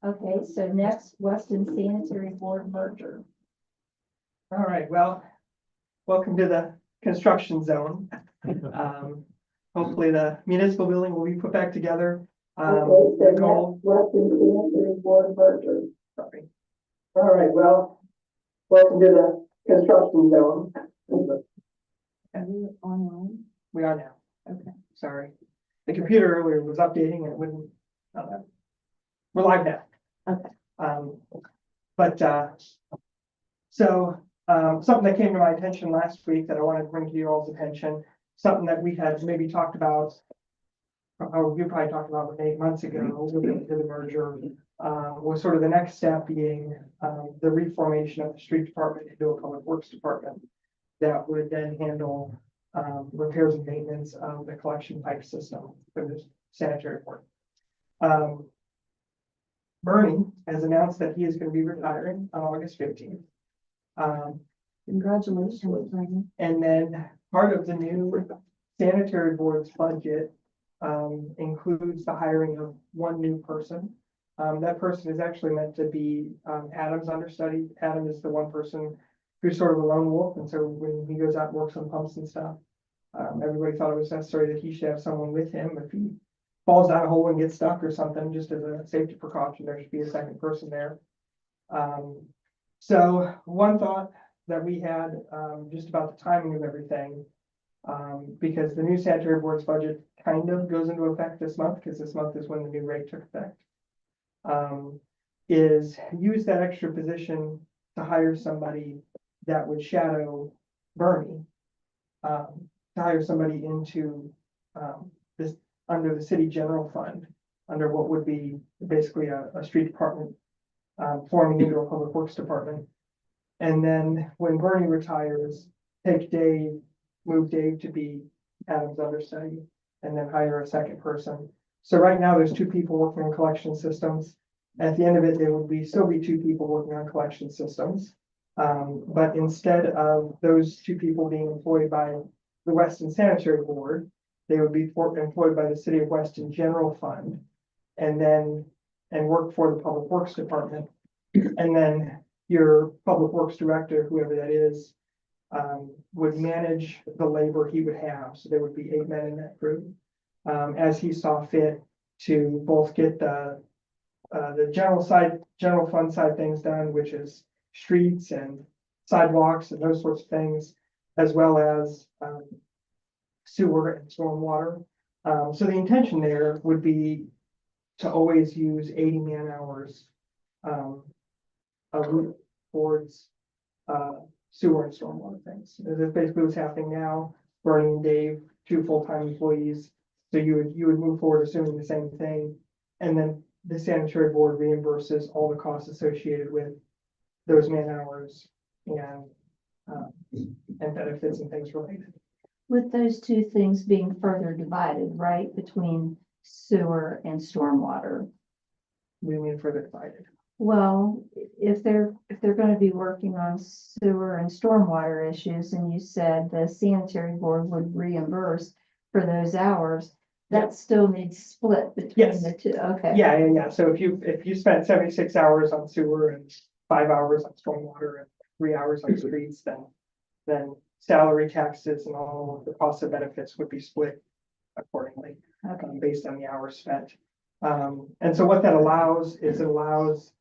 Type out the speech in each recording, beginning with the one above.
Okay, so next, Weston Sanitary Board merger. All right, well, welcome to the construction zone. Hopefully the municipal building will be put back together. The goal- Weston Sanitary Board merger. Sorry. All right, well, welcome to the construction zone. Are we online? We are now. Okay. Sorry. The computer earlier was updating and it wouldn't. We're live now. Okay. Something that came to my attention last week that I wanted to bring to you all's attention, something that we had maybe talked about, or you probably talked about with 8 months ago with the merger, was sort of the next step being the reformation of the street department into a public works department that would then handle repairs and maintenance of the collection pipe system for the sanitary board. Bernie has announced that he is going to be retiring on August 15th. Congratulations, Bernie. And then part of the new sanitary board's budget includes the hiring of one new person. That person is actually meant to be Adam's understudy. Adam is the one person who's sort of a lone wolf, and so when he goes out and works on pumps and stuff, everybody thought it was necessary that he should have someone with him if he falls down a hole and gets stuck or something, just as a safety precaution. There should be a second person there. So one thought that we had just about the timing of everything, because the new sanitary board's budget kind of goes into effect this month, because this month is when the new rate took effect, is use that extra position to hire somebody that would shadow Bernie, to hire somebody into this under the city general fund, under what would be basically a street department forming into a public works department. And then when Bernie retires, take Dave, move Dave to be Adam's understudy, and then hire a second person. So right now there's 2 people working on collection systems. At the end of it, there will still be 2 people working on collection systems. But instead of those 2 people being employed by the Weston Sanitary Board, they would be employed by the City of Weston General Fund, and work for the Public Works Department. And then your Public Works Director, whoever that is, would manage the labor he would have. So there would be 8 men in that group, as he saw fit to both get the general fund side things done, which is streets and sidewalks and those sorts of things, as well as sewer and stormwater. So the intention there would be to always use 80 man hours a week towards sewer and stormwater things. That's basically what's happening now. Bernie and Dave, 2 full-time employees. So you would move forward assuming the same thing, and then the sanitary board reimburses all the costs associated with those man hours and benefits and things related. With those 2 things being further divided, right, between sewer and stormwater. We mean further divided. Well, if they're going to be working on sewer and stormwater issues, and you said the sanitary board would reimburse for those hours, that still needs split between the 2. Okay. Yeah. So if you spent 76 hours on sewer and 5 hours on stormwater and 3 hours on streets, then salary, taxes, and all of the costs and benefits would be split accordingly, based on the hours spent. And so what that allows is it allows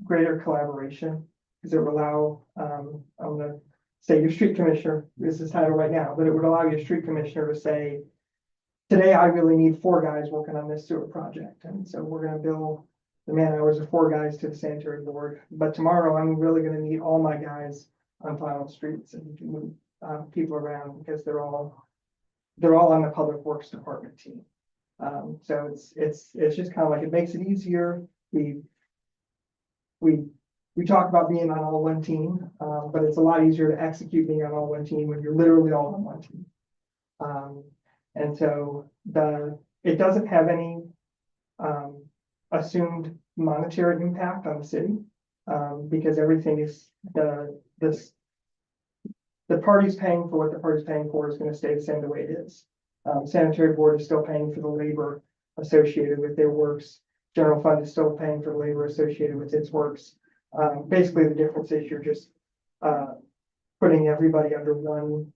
greater collaboration, because it would allow, I'm going to say your street commissioner, this is title right now, but it would allow your street commissioner to say, today I really need 4 guys working on this sewer project. And so we're going to bill the man hours of 4 guys to the sanitary board. But tomorrow I'm really going to need all my guys on plowing streets and move people around, because they're all on the public works department team. So it's just kind of like, it makes it easier. We talk about being on all one team, but it's a lot easier to execute being on all one team when you're literally all on one team. And so it doesn't have any assumed monetary impact on the city, because everything is the parties paying for what the party's paying for is going to stay the same the way it is. Sanitary board is still paying for the labor associated with their works. General fund is still paying for the labor associated with its works. Basically, the difference is you're just, putting everybody under one,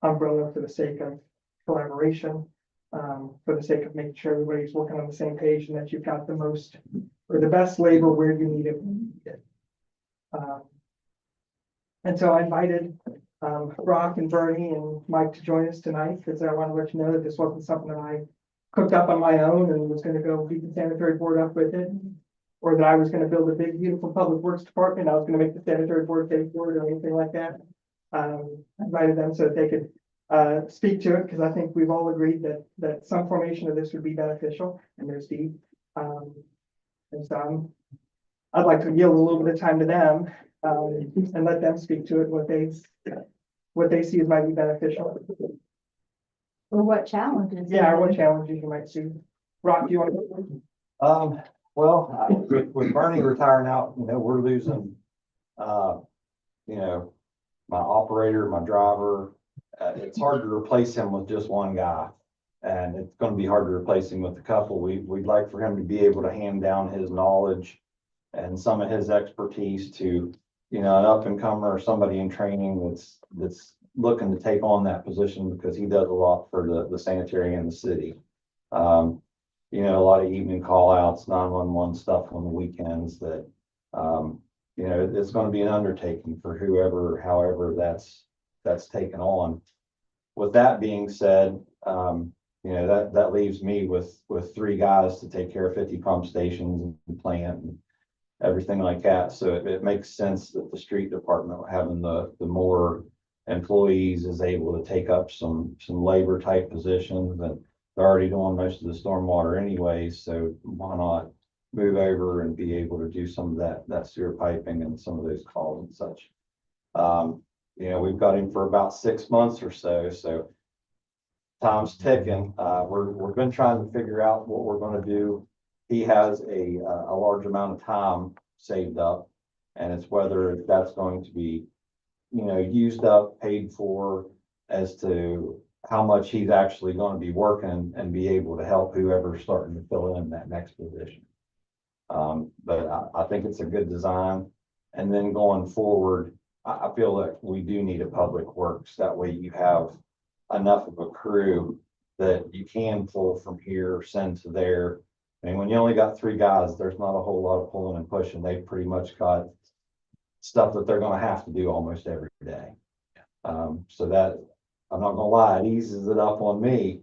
umbrella for the sake of collaboration, for the sake of making sure everybody's working on the same page and that you've got the most or the best labor where you need it. When you need it. And so I invited Brock and Bernie and Mike to join us tonight because I want to let you know that this wasn't something that I cooked up on my own and was going to go beat the sanitary board up with it, or that I was going to build a big, beautiful public works department. I was going to make the sanitary board pay for it or anything like that. I invited them so that they could speak to it because I think we've all agreed that some formation of this would be beneficial, and there's Steve. And so I'd like to yield a little bit of time to them and let them speak to it, what they see as might be beneficial. Or what challenges? Yeah, or what challenges you might see. Rock, do you want to? Well, with Bernie retiring out, we're losing, my operator, my driver. It's hard to replace him with just one guy. And it's going to be hard to replace him with a couple. We'd like for him to be able to hand down his knowledge and some of his expertise to, an up and comer or somebody in training that's looking to take on that position because he does a lot for the sanitary in the city. A lot of evening call outs, 911 stuff on the weekends that, it's going to be an undertaking for however that's taken on. With that being said, that leaves me with 3 guys to take care of 50 pump stations and plant and everything like that. So it makes sense that the street department having the more employees is able to take up some labor type positions, and they're already doing most of the stormwater anyways. So why not move over and be able to do some of that sewer piping and some of those calls and such. We've got him for about 6 months or so time's ticking. We've been trying to figure out what we're going to do. He has a large amount of time saved up, and it's whether that's going to be, used up, paid for, as to how much he's actually going to be working and be able to help whoever's starting to fill in that next position. But I think it's a good design. And then going forward, I feel like we do need a public works. That way you have enough of a crew that you can pull from here, send to there. I mean, when you only got 3 guys, there's not a whole lot of pulling and pushing. They've pretty much got stuff that they're going to have to do almost every day. So that, I'm not gonna lie, it eases it up on me.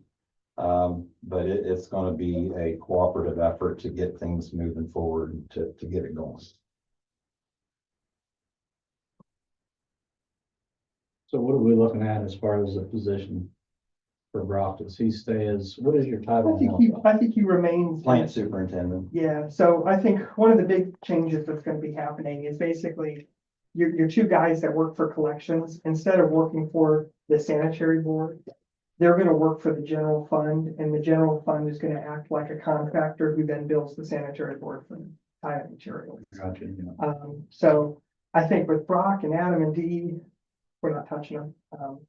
But it's going to be a cooperative effort to get things moving forward and to get it going. So what are we looking at as far as the position for Brock? Does he stay as, what is your title? I think he remains Plant superintendent. Yeah, so I think one of the big changes that's going to be happening is basically your 2 guys that work for collections, instead of working for the sanitary board, they're going to work for the general fund, and the general fund is going to act like a contractor who then bills the sanitary board for tile materials. Gotcha, yeah. So I think with Brock and Adam and Dee, we're not touching them.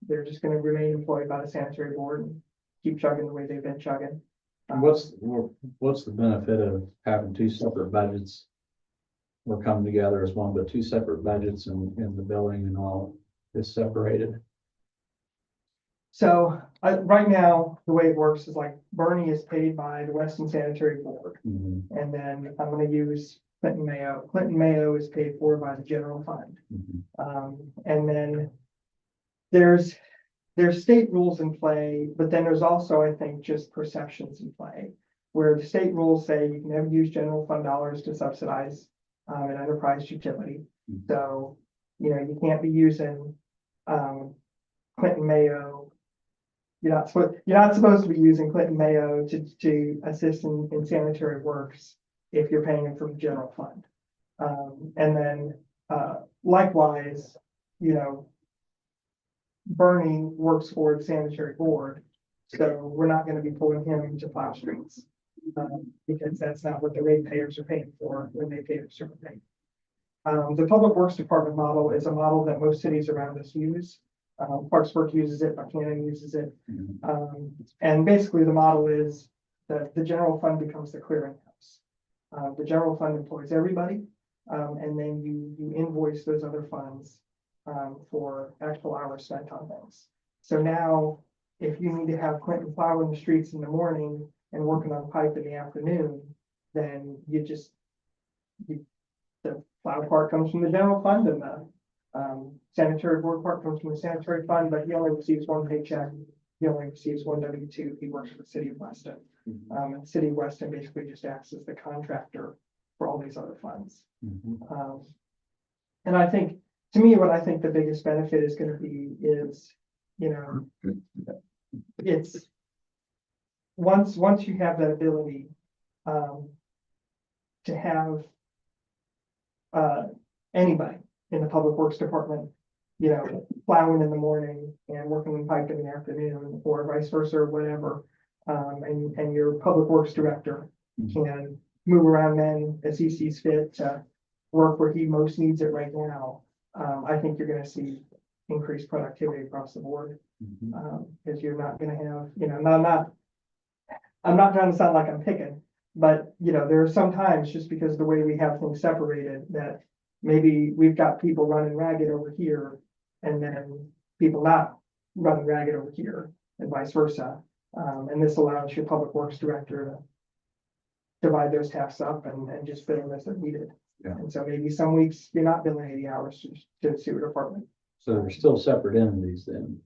They're just going to remain employed by the sanitary board and keep chugging the way they've been chugging. And what's the benefit of having 2 separate budgets? We're coming together as one, but 2 separate budgets and the billing and all is separated. So right now, the way it works is like Bernie is paid by the Weston Sanitary Board. Mm-hmm. And then I'm going to use Clinton Mayo. Clinton Mayo is paid for by the general fund. Mm-hmm. And then there's state rules in play, but then there's also, I think, just perceptions in play, where the state rules say you can never use general fund dollars to subsidize an enterprise utility. Mm-hmm. So, you can't be using Clinton Mayo. You're not supposed to be using Clinton Mayo to assist in sanitary works if you're paying them from the general fund. And then likewise, Bernie works for the sanitary board, so we're not going to be pulling him to plow streets because that's not what the ratepayers are paying for when they pay the sewer rate. The public works department model is a model that most cities around us use. Parks Work uses it, Buchanan uses it. Mm-hmm. And basically the model is the general fund becomes the clearinghouse. The general fund employs everybody, and then you invoice those other funds for actual hours spent on things. So now, if you need to have Quentin plowing the streets in the morning and working on pipe in the afternoon, then the plow part comes from the general fund and the sanitary board part comes from the sanitary fund, but he only receives one paycheck. He only receives one W-2. He works for the city of Weston. And the city of Weston basically just acts as the contractor for all these other funds. And I think, to me, what I think the biggest benefit is gonna be is, it's once you have that ability, to have anybody in the public works department, plowing in the morning and working in pipe in the afternoon, or vice versa, or whatever. And your public works director can move around then as he sees fit to work where he most needs it right now. I think you're gonna see increased productivity across the board. Because you're not gonna have, I'm not trying to sound like I'm picking, but there are some times, just because of the way we have things separated, that maybe we've got people running ragged over here and then people not running ragged over here and vice versa. And this allows your public works director to divide those tasks up and just bill them as they're needed. Yeah. And so maybe some weeks you're not billing 80 hours to the sewer department. So they're still separate entities then?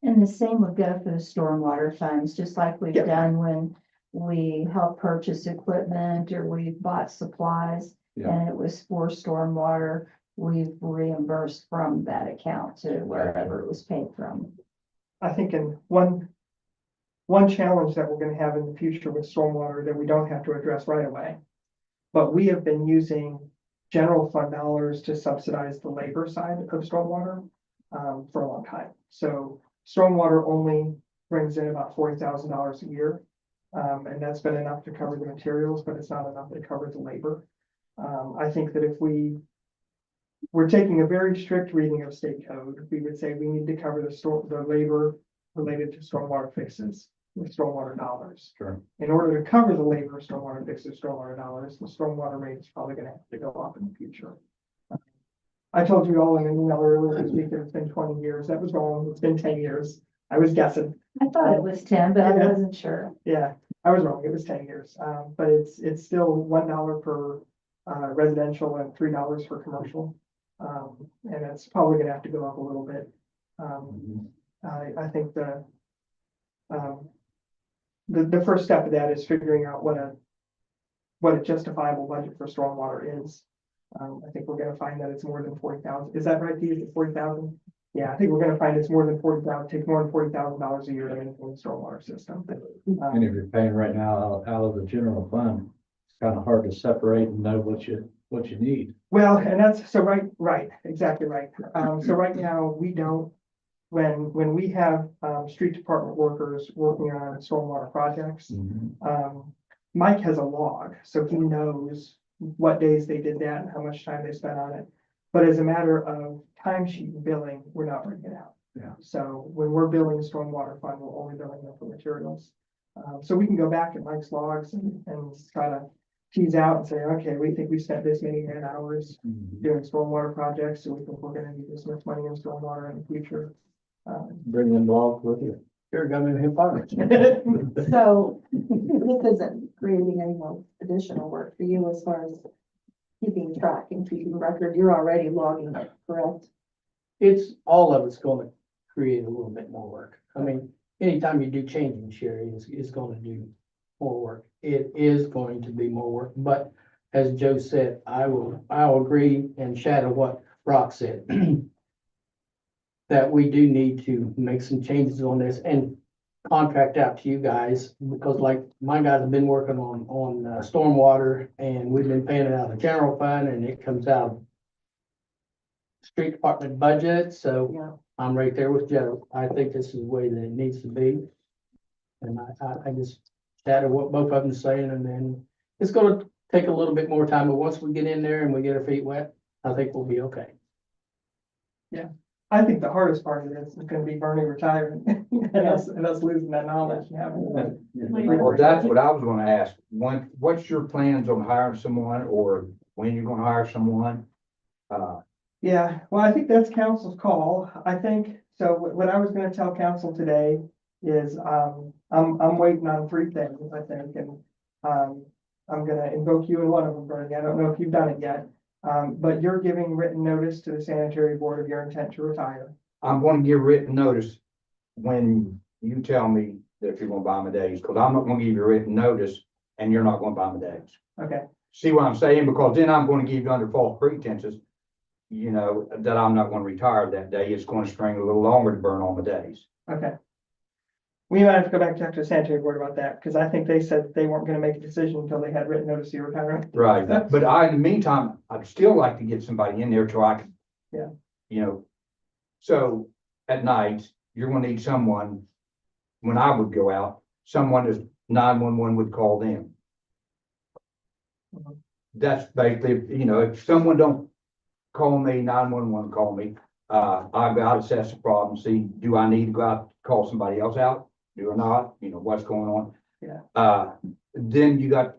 And the same would go for the stormwater funds, just like we've Yep. done when we help purchase equipment or we bought supplies. Yeah. And it was for stormwater, we've reimbursed from that account to wherever it was paid from. I think in one challenge that we're gonna have in the future with stormwater that we don't have to address right away. But we have been using general fund dollars to subsidize the labor side of stormwater for a long time. So stormwater only brings in about $40,000 a year. And that's been enough to cover the materials, but it's not enough to cover the labor. I think that if we're taking a very strict reading of state code, we would say we need to cover the labor related to stormwater fixes with stormwater dollars. Sure. In order to cover the labor, stormwater fixes, stormwater dollars, the stormwater rate is probably gonna have to go up in the future. I told you all in an email earlier this week that it's been 20 years. That was wrong. It's been 10 years. I was guessing. I thought it was 10, but I Yeah. wasn't sure. Yeah, I was wrong. It was 10 years. But it's still $1 per residential and $3 for commercial. And it's probably gonna have to go up a little bit. I think the first step of that is figuring out what a justifiable budget for stormwater is. I think we're gonna find that it's more than 40,000. Is that right, Pete? 40,000? Yeah, I think we're gonna find it's more than 40,000, take more than $40,000 a year to maintain the stormwater system. And if you're paying right now out of the general fund, it's kind of hard to separate and know what you need. Well, and that's, so right, exactly right. So right now, we don't, when we have, street department workers working on stormwater projects, Mike has a log, so he knows what days they did that and how much time they spent on it. But as a matter of timesheet and billing, we're not bringing it out. Yeah. So when we're billing stormwater fund, we're only billing them for materials. So we can go back at Mike's logs and try to tease out and say, okay, we think we spent this many man hours doing stormwater projects, so we think we're gonna need this much money in stormwater in the future. Bring them along with you. You're gonna be farming. So this isn't creating any more additional work for you as far as keeping track and keeping record. You're already logging it, correct? It's, all of it's gonna create a little bit more work. I mean, anytime you do changing, Sherry, is gonna do more work. It is going to be more work, but as Joe said, I'll agree and shadow what Brock said. That we do need to make some changes on this and contract out to you guys, because like my guys have been working on stormwater, and we've been paying it out of the general fund, and it comes out of street department budget, so Yeah. I'm right there with Joe. I think this is the way that it needs to be. And I just shadow what both of them are saying, and then it's gonna take a little bit more time, but once we get in there and we get our feet wet, I think we'll be okay. I think the hardest part of this is gonna be Bernie retiring and us losing that knowledge and having. Well, that's what I was gonna ask. What's your plans on hiring someone or when you're gonna hire someone? Yeah, well, I think that's council's call. I think, so what I was gonna tell council today is, I'm waiting on three things, I think, and, I'm gonna invoke you in one of them, Bernie. I don't know if you've done it yet. But you're giving written notice to the sanitary board of your intent to retire. I'm gonna give written notice when you tell me that if you're gonna buy my days, because I'm not gonna give you written notice and you're not gonna buy my days. Okay, See what I'm saying? Because then I'm gonna give you under false pretenses, you know, that I'm not gonna retire that day. It's gonna string a little longer to burn all my days. okay. We might have to go back to talk to the sanitary board about that, because I think they said that they weren't gonna make a decision until they had written notice of your retirement. Right, but in the meantime, I'd still like to get somebody in there till I can. Yeah. You know, so at night, you're gonna need someone, when I would go out, someone is 911 would call them. Mhm. That's basically, you know, if someone don't call me, 911 call me, I've got to assess the problem, see, do I need to go out, call somebody else out? Do or not, you know, what's going on? Yeah. Then you got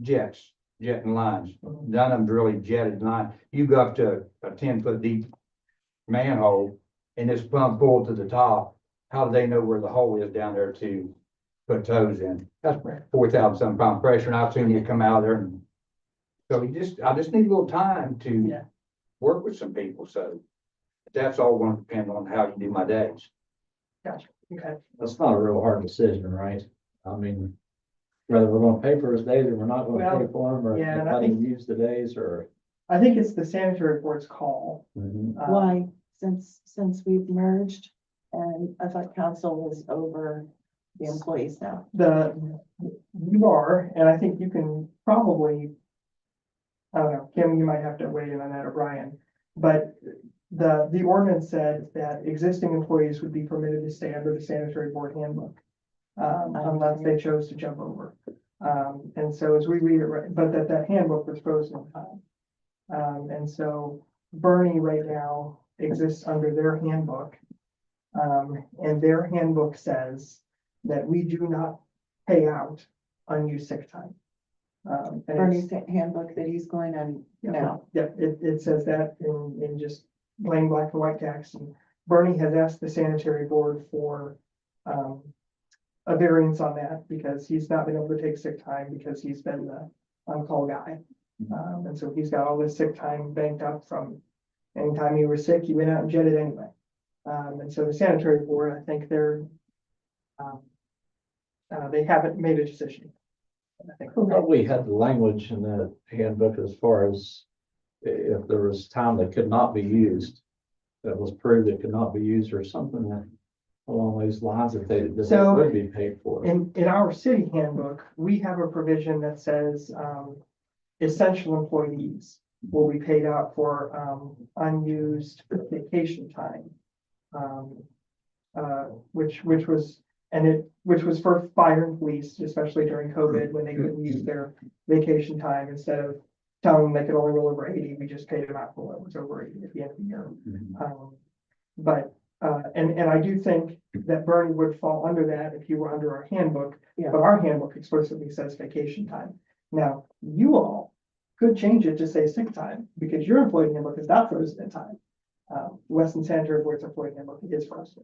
jets, jetting lines. Mhm. None of them's really jetted line. You go up to a 10-foot deep manhole and it's pumped full to the top. How do they know where the hole is down there to put toes in? That's 4,000 some pound pressure, and I've seen you come out there and so I just need a little time to Yeah. work with some people. So that's all going to depend on how you do my days. Gotcha, okay. That's not a real hard decision, right? I mean, whether we're gonna pay for his days or we're not gonna Well, pay for them, or yeah, and I let him think- use the days, or. I think it's the sanitary board's call. Mhm. Why, since we've merged, and I thought council was over the employees now. You are, and I think you can probably, I don't know, Kim, you might have to weigh in on that, or Brian, but the ordinance said that existing employees would be permitted to stay under the sanitary board handbook, unless they chose to jump over. And so as we read it, but that handbook was frozen in time. And so Bernie right now exists under their handbook. And their handbook says that we do not pay out unused sick time. And it's- Bernie's handbook that he's going on now. Yeah, it says that in just plain black and white text. And Bernie has asked the sanitary board for, a variance on that because he's not been able to take sick time because he's been the on-call guy. And so he's got all this sick time banked up from anytime he was sick, he went out and jetted anyway. And so the sanitary board, I think they haven't made a decision. I think. But we had the language in the handbook as far as if there was time that could not be used, that was proved it could not be used or something that along those lines that they So, would be paid for. In our city handbook, we have a provision that says, essential employees will be paid out for, unused vacation time. Which was for fire and police, especially during COVID, when they couldn't use their vacation time. Instead of telling them they could only roll over 80, we just paid them out for what was over 80 at the end of the year. And I do think that Bernie would fall under that if he were under our handbook. Yeah. But our handbook explicitly says vacation time. Now, you all could change it to say sick time, because your employee handbook is not frozen in time. Weston Sanitary Board's employee handbook is frozen.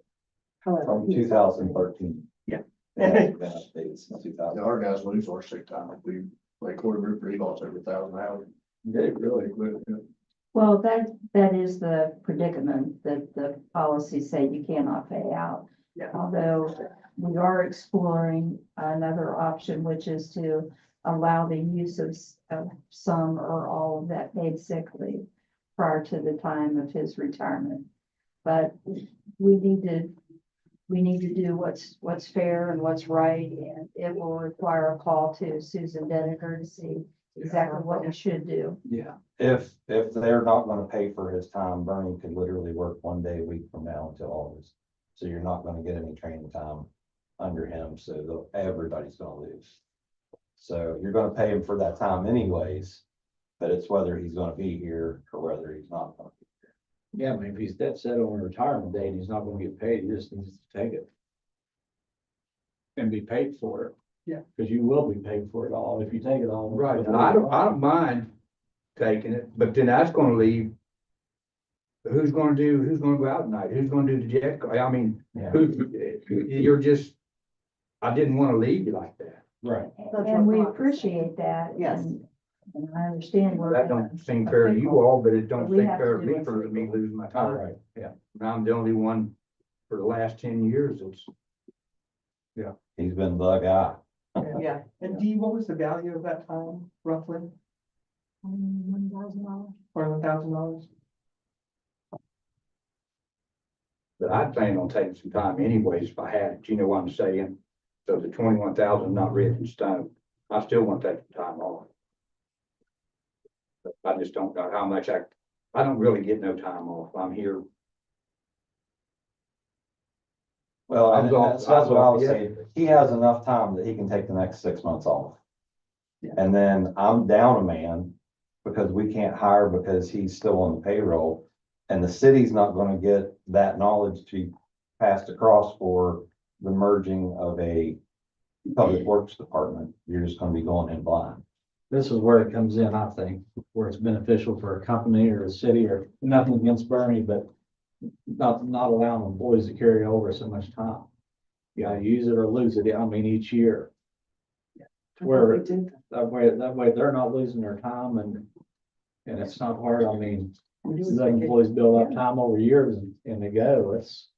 However, From he's- 2013. Yeah. It hasn't been updated since 2000. Our guys lose our sick time. If we play quarter group, he lost every 1,000 hours. They really. Well, that is the predicament that the policies say you cannot pay out. Yeah. Although we are exploring another option, which is to allow the use of some or all of that paid sick leave prior to the time of his retirement. But we need to do what's fair and what's right, and it will require a call to Susan Denninger to see exactly what we should do. Yeah. If they're not gonna pay for his time, Bernie could literally work one day a week from now until August. So you're not gonna get any training time under him, so everybody's gonna lose. So you're gonna pay him for that time anyways, but it's whether he's gonna be here or whether he's not gonna be here. Yeah, I mean, if he's dead set on a retirement date, he's not gonna get paid, he just needs to take it. And be paid for it. Yeah. Cause you will be paid for it all if you take it all. Right, and I don't mind taking it, but then that's gonna leave. Who's gonna go out tonight? Who's gonna do the jet? I mean, Yeah, you're just, I didn't wanna leave you like that. right. That's And what we Rob was appreciate that. Yes. And I understand. we're That in don't a- seem a fair to you pickle. all, but it don't We seem have to fair to do me what's for me legal. losing my All time. right, yeah. And I'm the only one for the last 10 years that's. He's been the guy. Yeah. And Dee, what was the value of that time roughly? $1,000. $1,000? But I plan on taking some time anyways if I had it, you know what I'm saying? So the 21,000 not written in stone, I still want to take the time off. But I just don't know how much I don't really get no time off, I'm here. Well, I and was off- that's what I was yeah. saying. He has enough time that he can take the next 6 months off. Yeah. And then I'm down a man because we can't hire because he's still on the payroll. And the city's not gonna get that knowledge to be passed across for the merging of a public works department. You're just gonna be going in blind. This is where it comes in, I think, where it's beneficial for a company or a city or nothing against Bernie, but not allowing employees to carry over so much time. You gotta use it or lose it, I mean, each year. Where We did. that way they're not losing their time and it's not hard, I mean, the employees build up time over years and they go, it's,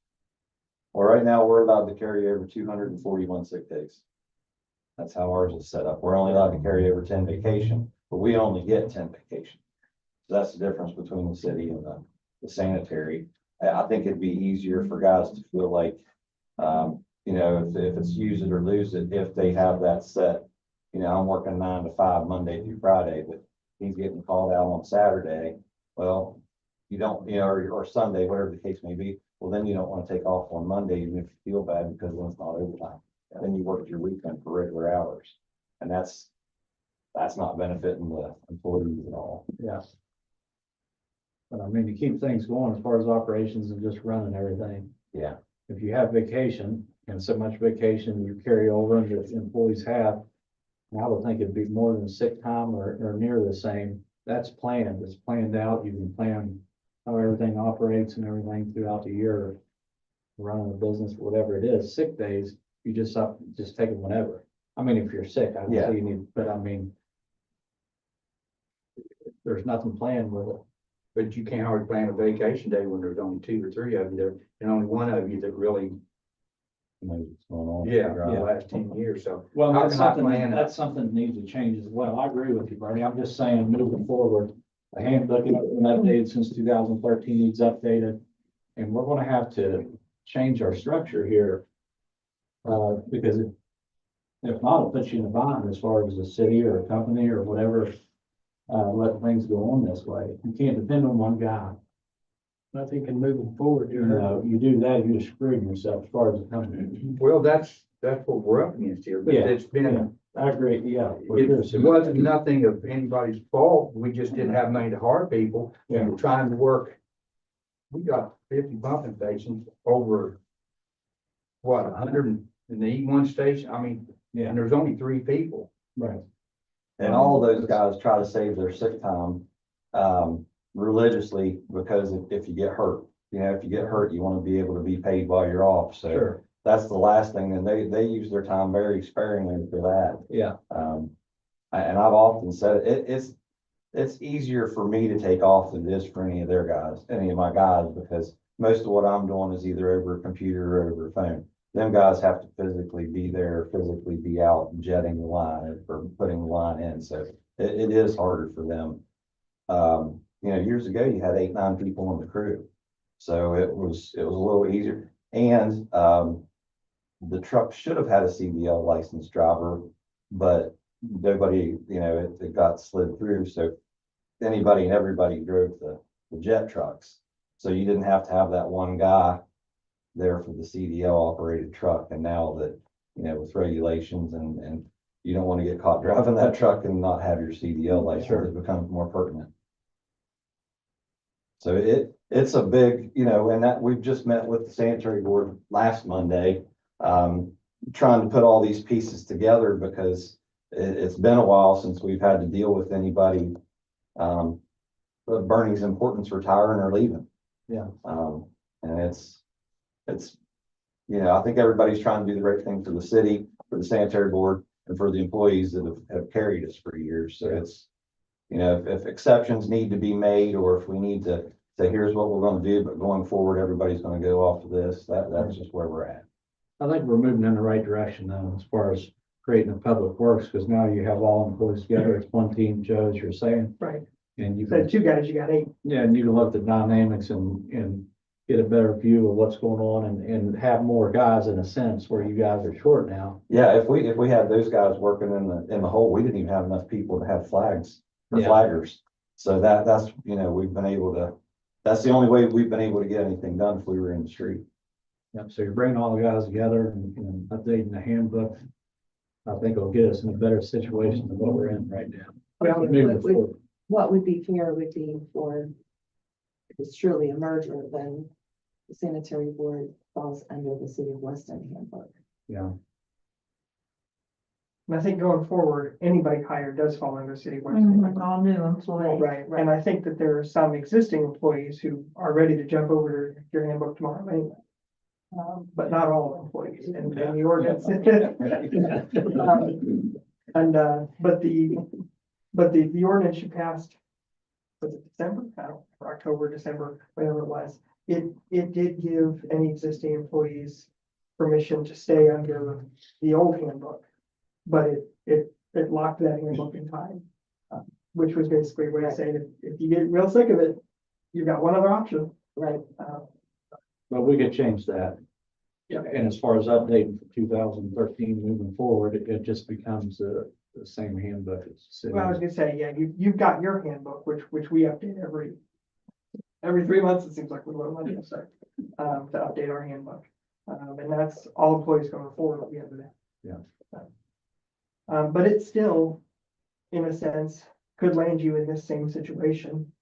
Well, right now, we're allowed to carry over 241 sick days. That's how ours is set up. We're only allowed to carry over 10 vacation, but we only get 10 vacation. So that's the difference between the city and the sanitary. I think it'd be easier for guys to feel like, if it's use it or lose it, if they have that set. I'm working 9 to 5, Monday through Friday, but he's getting called out on Saturday. Well, you don't, or Sunday, whatever the case may be. Well, then you don't want to take off on Monday, even if you feel bad, because then it's not overtime. Then you work your weekend for regular hours. And that's not benefiting the employees at all. yes. But I mean, to keep things going as far as operations and just running everything. Yeah. If you have vacation and so much vacation you carry over and the employees have, I would think it'd be more than sick time or near the same. That's planned, it's planned out, you can plan how everything operates and everything throughout the year. Running a business, whatever it is, sick days, you just take them whenever. I mean, if you're sick, I would Yeah. say you need, but I mean, there's nothing planned with it. But you can't always plan a vacation day when there's only 2 or 3 of you there, and only one of you that really, Knows what's going on. the last 10 years, so. Well, How that's can I something, plan that's something that needs to change as well. I agree with you, Bernie. I'm just saying, moving forward, the handbook has been updated since 2013 needs updated. And we're gonna have to change our structure here. Because if not, it puts you in a bind as far as a city or a company or whatever, letting things go on this way. You can't depend on one guy. I think in moving forward, You know, you do that, you're screwing yourself as far as a company. Well, that's what we're up against here, but Yeah, it's been, I agree, yeah. it wasn't nothing of anybody's fault, we just didn't have money to hire people, Yeah. and we're trying to work. We got 50 pumping stations over, 100 in the E1 station, I mean, Yeah, and there's only 3 people. right. And all of those guys try to save their sick time, religiously, because if you get hurt, if you get hurt, you want to be able to be paid while you're off. So Sure, that's the last thing, and they use their time very sparingly for that. yeah, And I've often said it's easier for me to take off than it is for any of my guys, because most of what I'm doing is either over a computer or over a phone. Them guys have to physically be there, physically be out jetting the line or putting the line in. So it is harder for them. Years ago you had 8, 9 people on the crew. So it was a little easier. And, the truck should have had a CDL licensed driver, but nobody, it got slid through. So anybody and everybody drove the jet trucks. So you didn't have to have that one guy there for the CDL operated truck. And now that, with regulations and you don't want to get caught driving that truck and not have your CDL license, Sure. it becomes more pertinent. So it's a big, and that, we've just met with the sanitary board last Monday, trying to put all these pieces together because it's been a while since we've had to deal with anybody, of Bernie's importance retiring or leaving. Yeah. And it's, I think everybody's trying to do the right thing for the city, for the sanitary board, and for the employees that have carried us for years. So it's, if exceptions need to be made, or if we need to say, here's what we're gonna do, but going forward, everybody's gonna go off of this, that's just where we're at. I think we're moving in the right direction though, as far as creating a public works, because now you have all employees together. It's one team, Joe, as you're saying. Right. And you So can, two guys, you got 8. yeah, and you can look at the dynamics and get a better view of what's going on and have more guys in a sense where you guys are short now. Yeah, if we had those guys working in the hole, we didn't even have enough people to have flags or Yeah. flaggers. So that's, we've been able to, that's the only way we've been able to get anything done if we were in the street. Yep, so you're bringing all the guys together and updating the handbook. I think it'll get us in a better situation than what we're in right now. Well, Moving forward. What would be fair would be for, if it's truly a merger, then the sanitary board falls under the city of Weston handbook. Yeah, And I think going forward, anybody hired does fall under city work. All new employees. Right, and I think that there are some existing employees who are ready to jump over to your handbook tomorrow anyway. But not all employees and the ordinance. But the ordinance you passed, was it December? I don't know, or October, December, whatever it was. It did give any existing employees permission to stay under the old handbook. But it locked that handbook in time, which was basically what I said, if you get real sick of it, you've got one other option. Right. but we could change that. Yeah. And as far as updating for 2013 moving forward, it just becomes the same handbook as the city. Well, I was gonna say, yeah, you've got your handbook, which we update every 3 months, it seems like we learn money, so, to update our handbook. And that's all employees going forward, we have that. Yeah. But it still, in a sense, could land you in this same situation.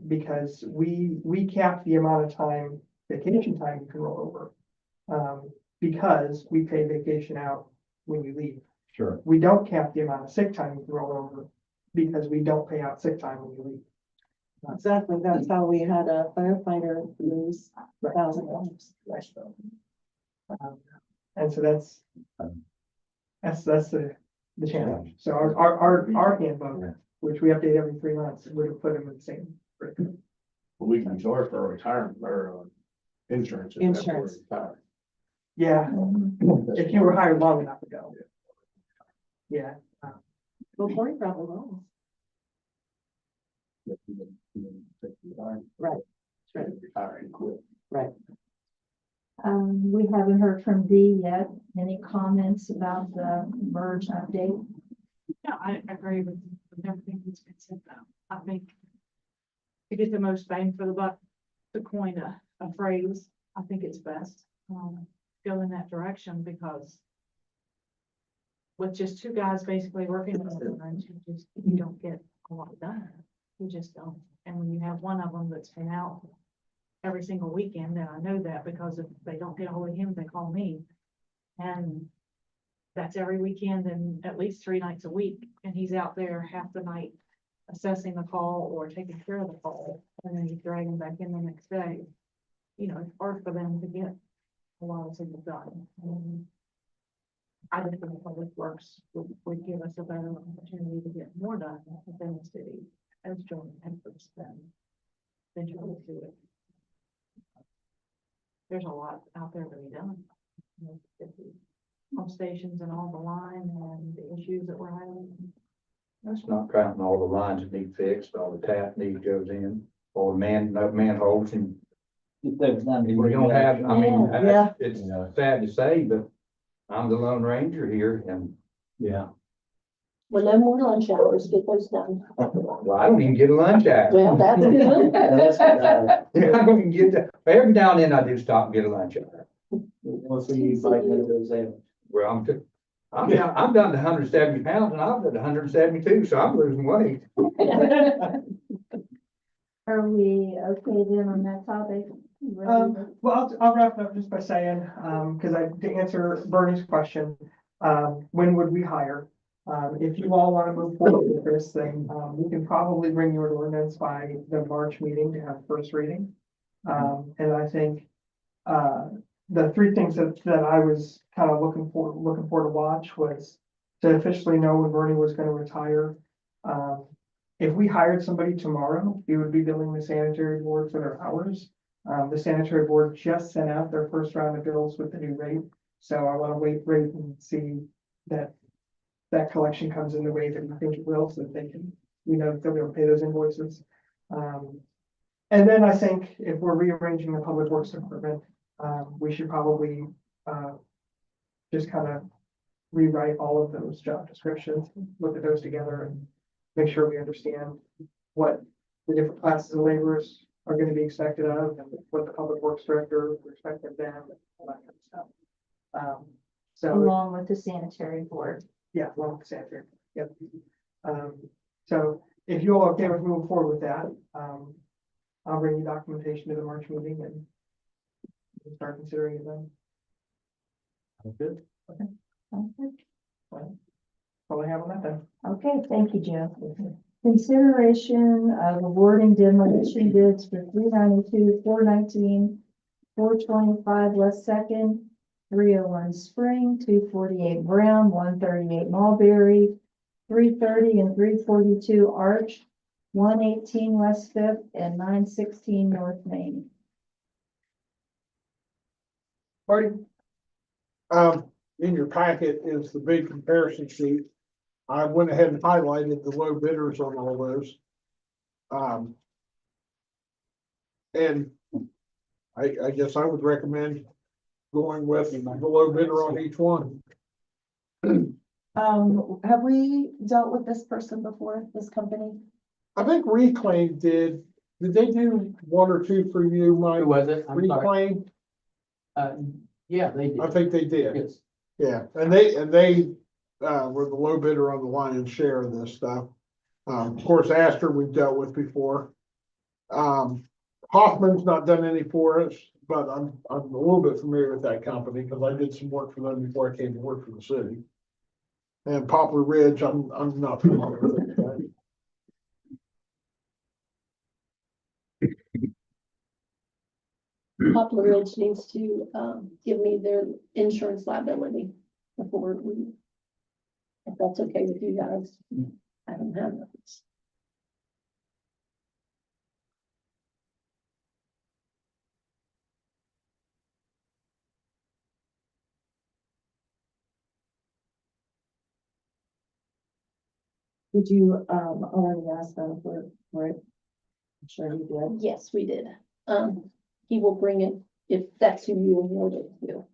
Because we cap the amount of time, vacation time you can roll over. Because we pay vacation out when you leave. Sure. We don't cap the amount of sick time you can roll over because we don't pay out sick time when you leave. Exactly, that's how we had a firefighter lose $1,000. And so that's the challenge. So our handbook, which we update every 3 months, would have put them in the same. group. But we can charge for retirement or insurance. if we're Insurance. retired. Yeah, if you were hired long enough ago. Yeah, Well, Cory probably will. If you didn't take the retirement. Right. Right. Retire and quit. We haven't heard from Dee yet. Any comments about the merge update? Yeah, I agree with everything that's been said though. I think to get the most bang for the buck, to coin a phrase, I think it's best, go in that direction because with just two guys basically working on it, you don't get a lot done. You just don't. And when you have one of them that's been out every single weekend, and I know that because if they don't get a hold of him, they call me. And that's every weekend and at least 3 nights a week. And he's out there half the night assessing the call or taking care of the call. And then you drag him back in the next day. You know, it's hard for them to get a lot of things done. I think the public works would give us a better opportunity to get more done within the city as joint efforts than trying to do it. There's a lot out there to be done. You know, with the pump stations and all the line and the issues that we're having. That's not counting all the lines that need fixed, all the tap need goes in, all the manholes and we don't have, I mean, Yeah. it's sad to say, but I'm the Lone Ranger here and, Yeah. Well, no more lunch hours, get those done. well, I don't even get a lunch hour. Well, that's good. I don't even get that. Every now and then I do stop and get a lunch hour. Once we need 5 minutes, Well, I'm down to 170 pounds and I'm at 172, so I'm losing weight. All Are we okay then on that topic? Well, I'll wrap it up just by saying, to answer Bernie's question, when would we hire? If you all want to move forward with this thing, we can probably bring you an ordinance by the March meeting to have first reading. And I think, the three things that I was kind of looking for to watch was to officially know when Bernie was going to retire. If we hired somebody tomorrow, we would be billing the sanitary board for their hours. The sanitary board just sent out their first round of bills with the new rate. So I want to wait and see that collection comes in the way that we think it will, so that we know that they'll be able to pay those invoices. And then I think if we're rearranging the public works department, we should probably, just kind of rewrite all of those job descriptions, look at those together and make sure we understand what the different classes of laborers are going to be expected of and what the public works director would expect of them and all that kind of stuff. So, Along with the sanitary board. yeah, well, sanitary, yep. So if you all are okay with moving forward with that, I'll bring you documentation to the March meeting and we'll start considering it then. Good. Okay. All I have on that then. Okay, thank you, Joe. Consideration of awarding demolition bids for 392, 419, 425 West Second, 301 Spring, 248 Brown, 138 Mulberry, 330 and 342 Arch, 118 West Fifth, and 916 North Main. Marty? In your packet is the big comparison sheet. I went ahead and highlighted the low bidders on all those. And I guess I would recommend going with the low bidder on each one. Have we dealt with this person before, this company? I think Reclaim did they do one or two for you, Mike? Who was it? I'm sorry. Reclaim, Yeah, they did. I think they did. Yes. Yeah, and they were the low bidder on the lion's share of this stuff. Of course, Astor we've dealt with before. Hoffman's not done any for us, but I'm a little bit familiar with that company because I did some work for them before I came to work for the city. And Poplar Ridge, I'm not familiar with that. Poplar Ridge needs to, give me their insurance liability before we, if that's okay with you guys. I don't have those. Did you, already ask them for it? I'm sure you did. Yes, we did. He will bring it if that's who you award it to.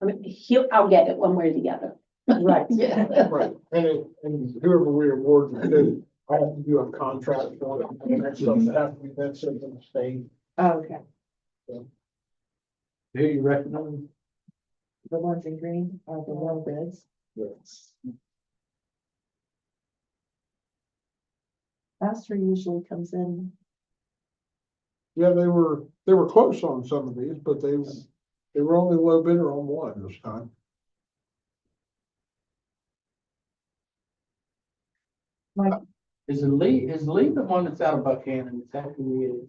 I mean, I'll get it one way or the other. Right. Yeah. Right, and whoever we award to, I have to do a contract for it, and that stuff has to be then sent to the state. Okay, Who you recommend? the ones in green are the low bids. Yes. Astor usually comes in. Yeah, they were close on some of these, but they were only low bidder on one this time. Is Lee the one that's out of Buchanan? Is that who he is?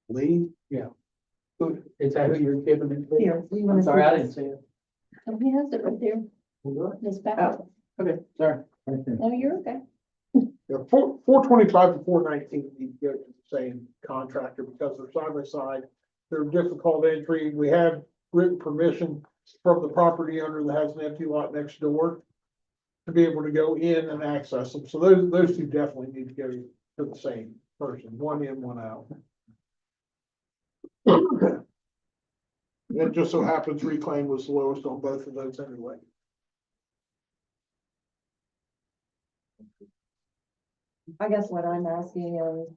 Lee? Is that who you're giving it? to? Here, you I'm wanna sorry, see I this? didn't see it. Oh, he has it right there. Oh, in His back. okay, sorry. No, you're okay. Yeah, 425 to 419 need to go to the same contractor because they're side by side. They're difficult entry. We have written permission from the property owner that has an empty lot next door to be able to go in and access them. So those two definitely need to go to the same person, one in, one out. It just so happens Reclaim was the lowest on both of those anyway. I guess what I'm asking is,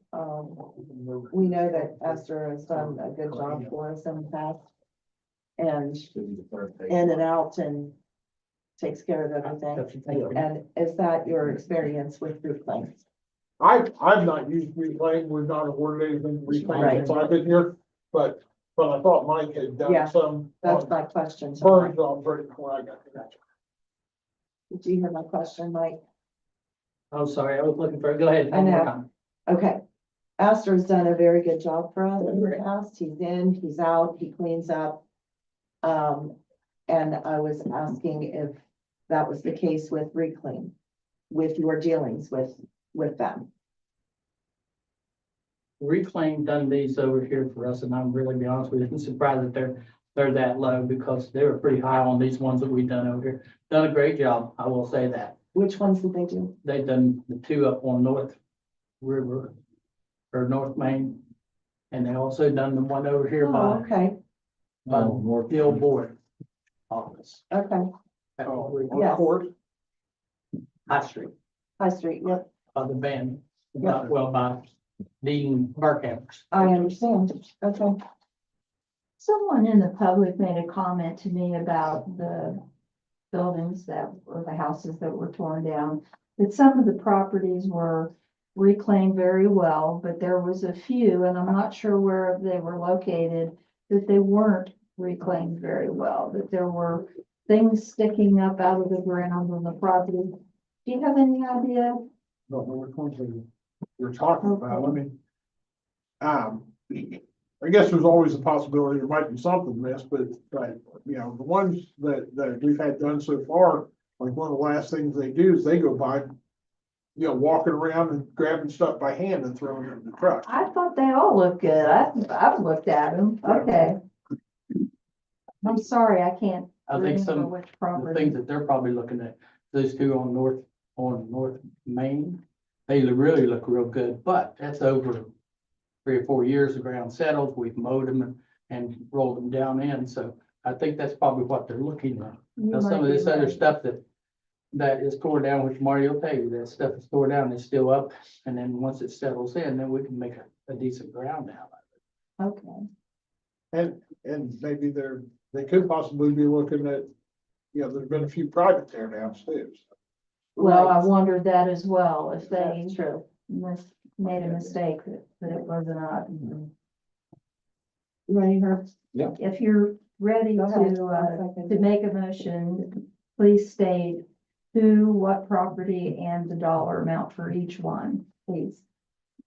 we know that Astor has done a good job for us in the past. And in and out and takes care of everything. And is that your experience with group claims? I've not used reclaim, we've not awarded anything to reclaim Right. since I've been here, but I thought Mike had Yeah, done some. That's on my question. to Burn Mike. jobs right before I got here. Did you hear my question, Mike? Oh, sorry, I was looking for, go ahead. I one more know. time. Okay. Astor's done a very good job for us in the past. He's in, he's out, he cleans up. And I was asking if that was the case with Reclaim, with your dealings with them. Reclaim done these over here for us, and I'm really be honest with you, I'm surprised that they're that low, because they were pretty high on these ones that we've done over here. Done a great job, I will say that. Which ones did they do? They've done the two up on North River, or North Main, and they also done the one over here Oh, by, okay, by North the old board office. okay. Yes. Court, High Street, High Street, yep, by the band, Yeah. well, by Dean Barkhammers. I understand, okay. Someone in the public made a comment to me about the buildings that, or the houses that were torn down. That some of the properties were reclaimed very well, but there was a few, and I'm not sure where they were located, that they weren't reclaimed very well, that there were things sticking up out of the ground on the property. Do you have any idea? don't know which ones you're talking about, I mean. I guess there's always a possibility there might be something missed, but, you know, the ones that we've had done so far, like one of the last things they do is they go by. You know, walking around and grabbing stuff by hand and throwing it in the truck. I thought they all looked good. I've looked at them. Okay. I'm sorry, I can't I think remember some, which the property. things that they're probably looking at, those two on North Main, they really look real good, but that's over 3 or 4 years, the ground settled, we've mowed them and rolled them down in, so I think that's probably what they're looking at. You Now, some might of be this other right. stuff that is tore down, which Marty will tell you, that stuff is tore down, it's still up, and then once it settles in, then we can make a decent ground out of it. Okay. And maybe they could possibly be looking at, you know, there's been a few private tear downs too. Well, I Right. wondered that as well, if they That's true. made a mistake that it was not. You ready, Herb? If you're ready Go ahead. to make a motion, please state who, what property, and the dollar amount for each one, please.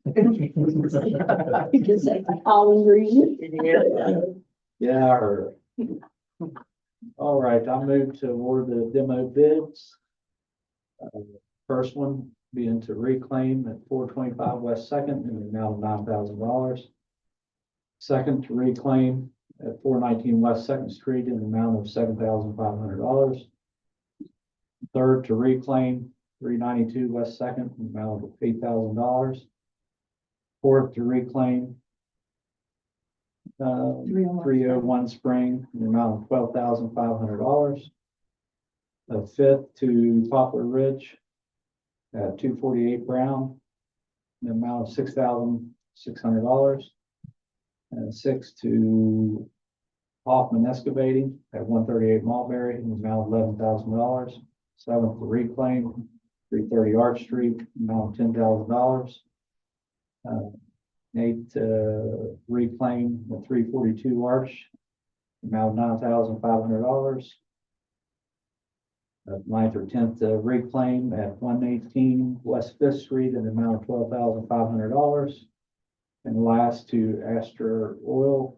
You can say, I'll agree. Yeah, I heard it. All right, I'll move to award the demo bids. First one being to Reclaim at 425 West Second in the amount of $9,000. Second to Reclaim at 419 West Second Street in the amount of $7,500. Third to Reclaim 392 West Second in the amount of $8,000. Fourth to Reclaim 301 Spring, in the amount of $12,500. The fifth to Poplar Ridge at 248 Brown, in the amount of $6,600. And sixth to Hoffman Excavating at 138 Mulberry, in the amount of $11,000. Seventh to Reclaim 330 Arch Street, amount of $10,000. Eighth, Reclaim the 342 Arch, amount of $9,500. Ninth or tenth, Reclaim at 118 West Fifth Street, in the amount of $12,500. And last to Astor Oil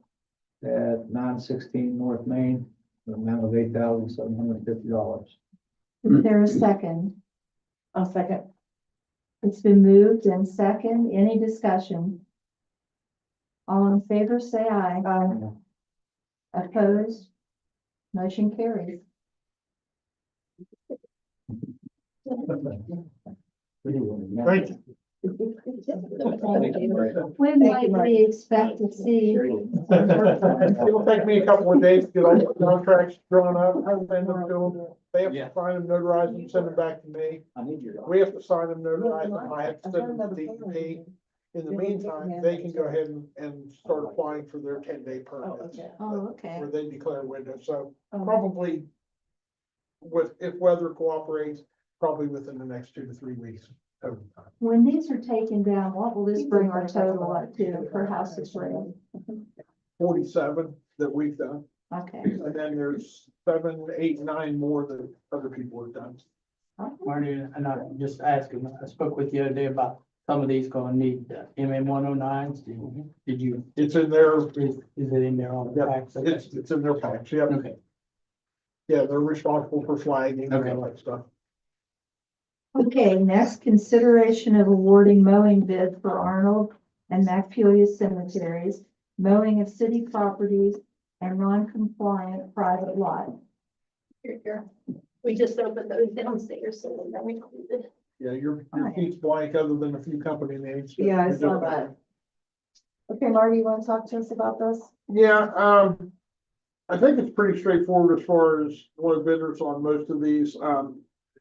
at 916 North Main, the amount of $8,750. Is there a second? I'll second. It's been moved and second. Any discussion? All in favor, say aye. Opposed? Motion carries. Thank you. When might we expect to see? It'll take me a couple of days to get all the contracts drawn up, send them to them. They have Yeah. to sign them, notarize them, send them back to me. I need your. We have to sign them, notarize them, I have to send them to DEP. In the meantime, they can go ahead and start applying for their 10-day permits. Oh, okay. Where they declare windows, so Oh. probably if weather cooperates, probably within the next 2 to 3 weeks. When these are taken down, what will this bring our total up to for houses rented? 47 that we've done, Okay. and then there's 7, 8, 9 more that other people have done. Marty, and I'm just asking, I spoke with you the other day about some of these gonna need MM 109s. Did you, It's in there, is it in there on the Yep, packs? Okay. it's in their packs, yep. Okay. Yeah, they're responsible for flagging and all that stuff. Okay, next, consideration of awarding mowing bid for Arnold and Macpulia cemeteries, mowing of city properties and non-compliant private lot. Here. We just opened those downstairs, so they're included. Yeah, your sheet's blank other than a few company names. Yeah, I saw that. Okay, Marty, you want to talk to us about this? Yeah, I think it's pretty straightforward as far as low bidders on most of these.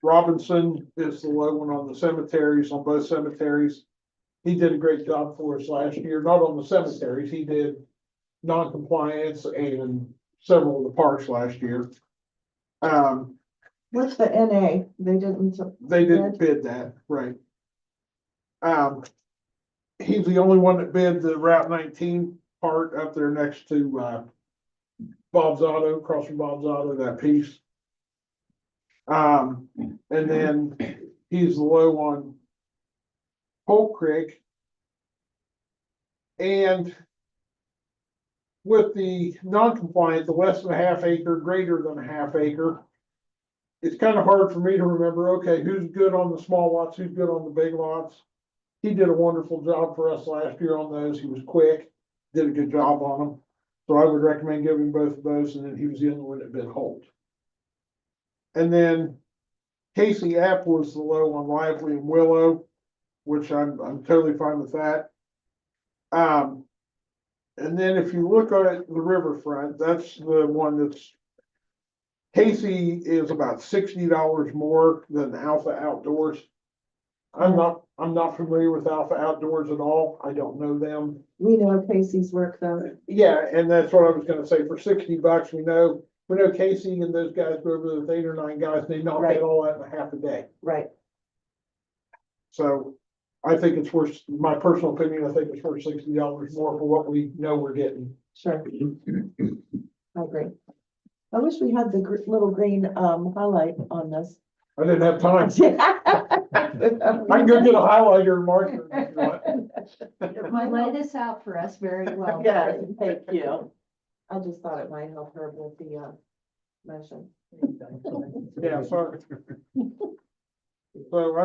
Robinson is the low one on the cemeteries, on both cemeteries. He did a great job for us last year, not on the cemeteries, he did non-compliance and several of the parks last year. What's the NA? They didn't. They didn't bid that, right? He's the only one that bid the Route 19 part up there next to, Bob's Auto, across from Bob's Auto, that piece. And then he's low on Polk Creek. And with the non-compliant, the less than a half acre, greater than a half acre, it's kind of hard for me to remember, okay, who's good on the small lots, who's good on the big lots. He did a wonderful job for us last year on those. He was quick, did a good job on them. So I would recommend giving both of those, and then he was the only one that bid Holt. And then Casey App was the low on Lively and Willow, which I'm totally fine with that. And then if you look at the riverfront, that's the one that's, Casey is about $60 more than Alpha Outdoors. I'm not familiar with Alpha Outdoors at all. I don't know them. We know Casey's work though. Yeah, and that's what I was gonna say. For $60, we know Casey and those guys go over with 8 or 9 guys, they knock Right. that all out in a half a day. Right. So I think it's worth, my personal opinion, I think it's worth $60 more for what we know we're getting. Sure. I agree. I wish we had the little green highlight on this. I didn't have time. I can go get a highlighter and marker if you want. You lay this out for us very well. Yes, thank you. I just thought it might help her with the motion. Yeah, sorry. So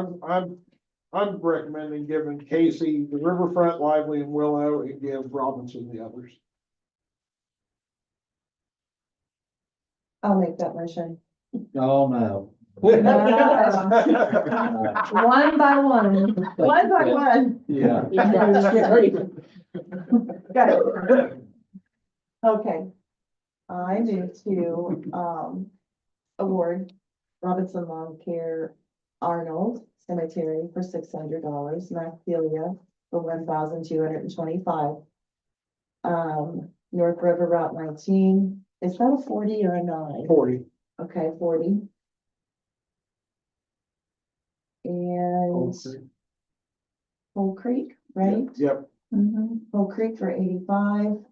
I'm recommending giving Casey the Riverfront, Lively and Willow, and give Robinson the others. I'll make that motion. Oh, no. One by one. One by one. Yeah. Got it. Okay. I move to, award Robinson Lawn Care Arnold Cemetery for $600, Macphilia for $1,225. North River Route 19, is that a 40 or a 9? 40. Okay, 40. And Whole Creek, right? Yep, Whole Creek for 85,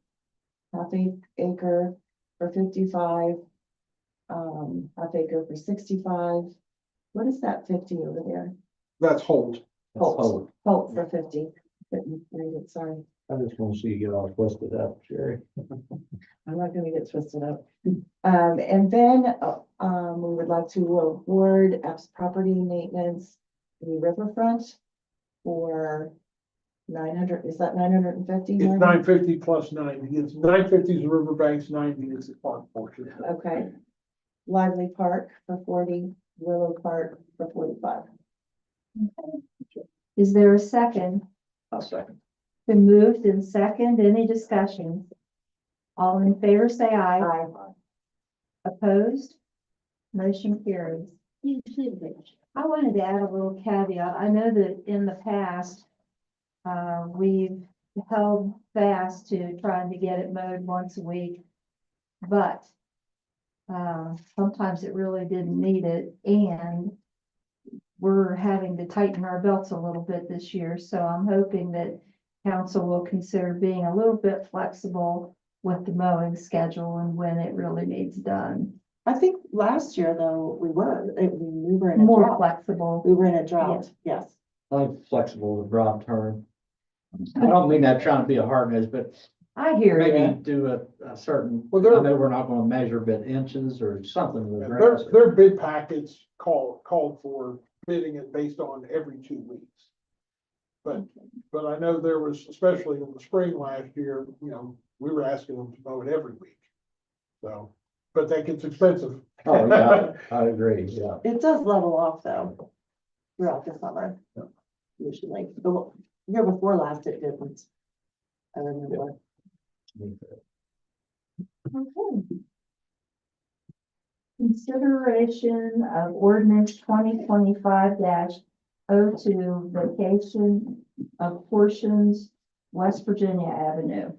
half acre for 55, half acre for 65. What is that 50 over there? that's Holt. Holt for 50. Couldn't read it, sorry. I just want to see you get all twisted up, Jerry. I'm not gonna get twisted up. And then, we would like to award Epps Property Maintenance, the Riverfront for 900, is that 950? It's 950 plus 90. It's 950 is the riverbanks, 90 is the park portion. Okay. Lively Park for 40, Willow Park for 45. Is there a second? I'll second. Been moved and second, any discussion? All in favor, say aye. Aye. Opposed? Motion carries. I wanted to add a little caveat. I know that in the past, we've held fast to trying to get it mowed once a week, but sometimes it really didn't need it, and we're having to tighten our belts a little bit this year, so I'm hoping that council will consider being a little bit flexible with the mowing schedule and when it really needs done. I think last year though, we were in a More drought. flexible. We were in a drought, yes. I like flexible with broad term. I don't mean that trying to be a hard nose, but I hear maybe you. do a certain, I Well, they're- know we're not gonna measure, but inches or something with Their, grass. their bid packets called for bidding it based on every 2 weeks. But I know there was, especially in the spring last year, we were asking them to mow it every week. So, but that gets expensive. Oh, yeah, I agree, yeah. It does level off though, throughout the summer. Usually, the year before last it didn't. I remember. Okay. Consideration of ordinance 2025-02 vacation of portions West Virginia Avenue.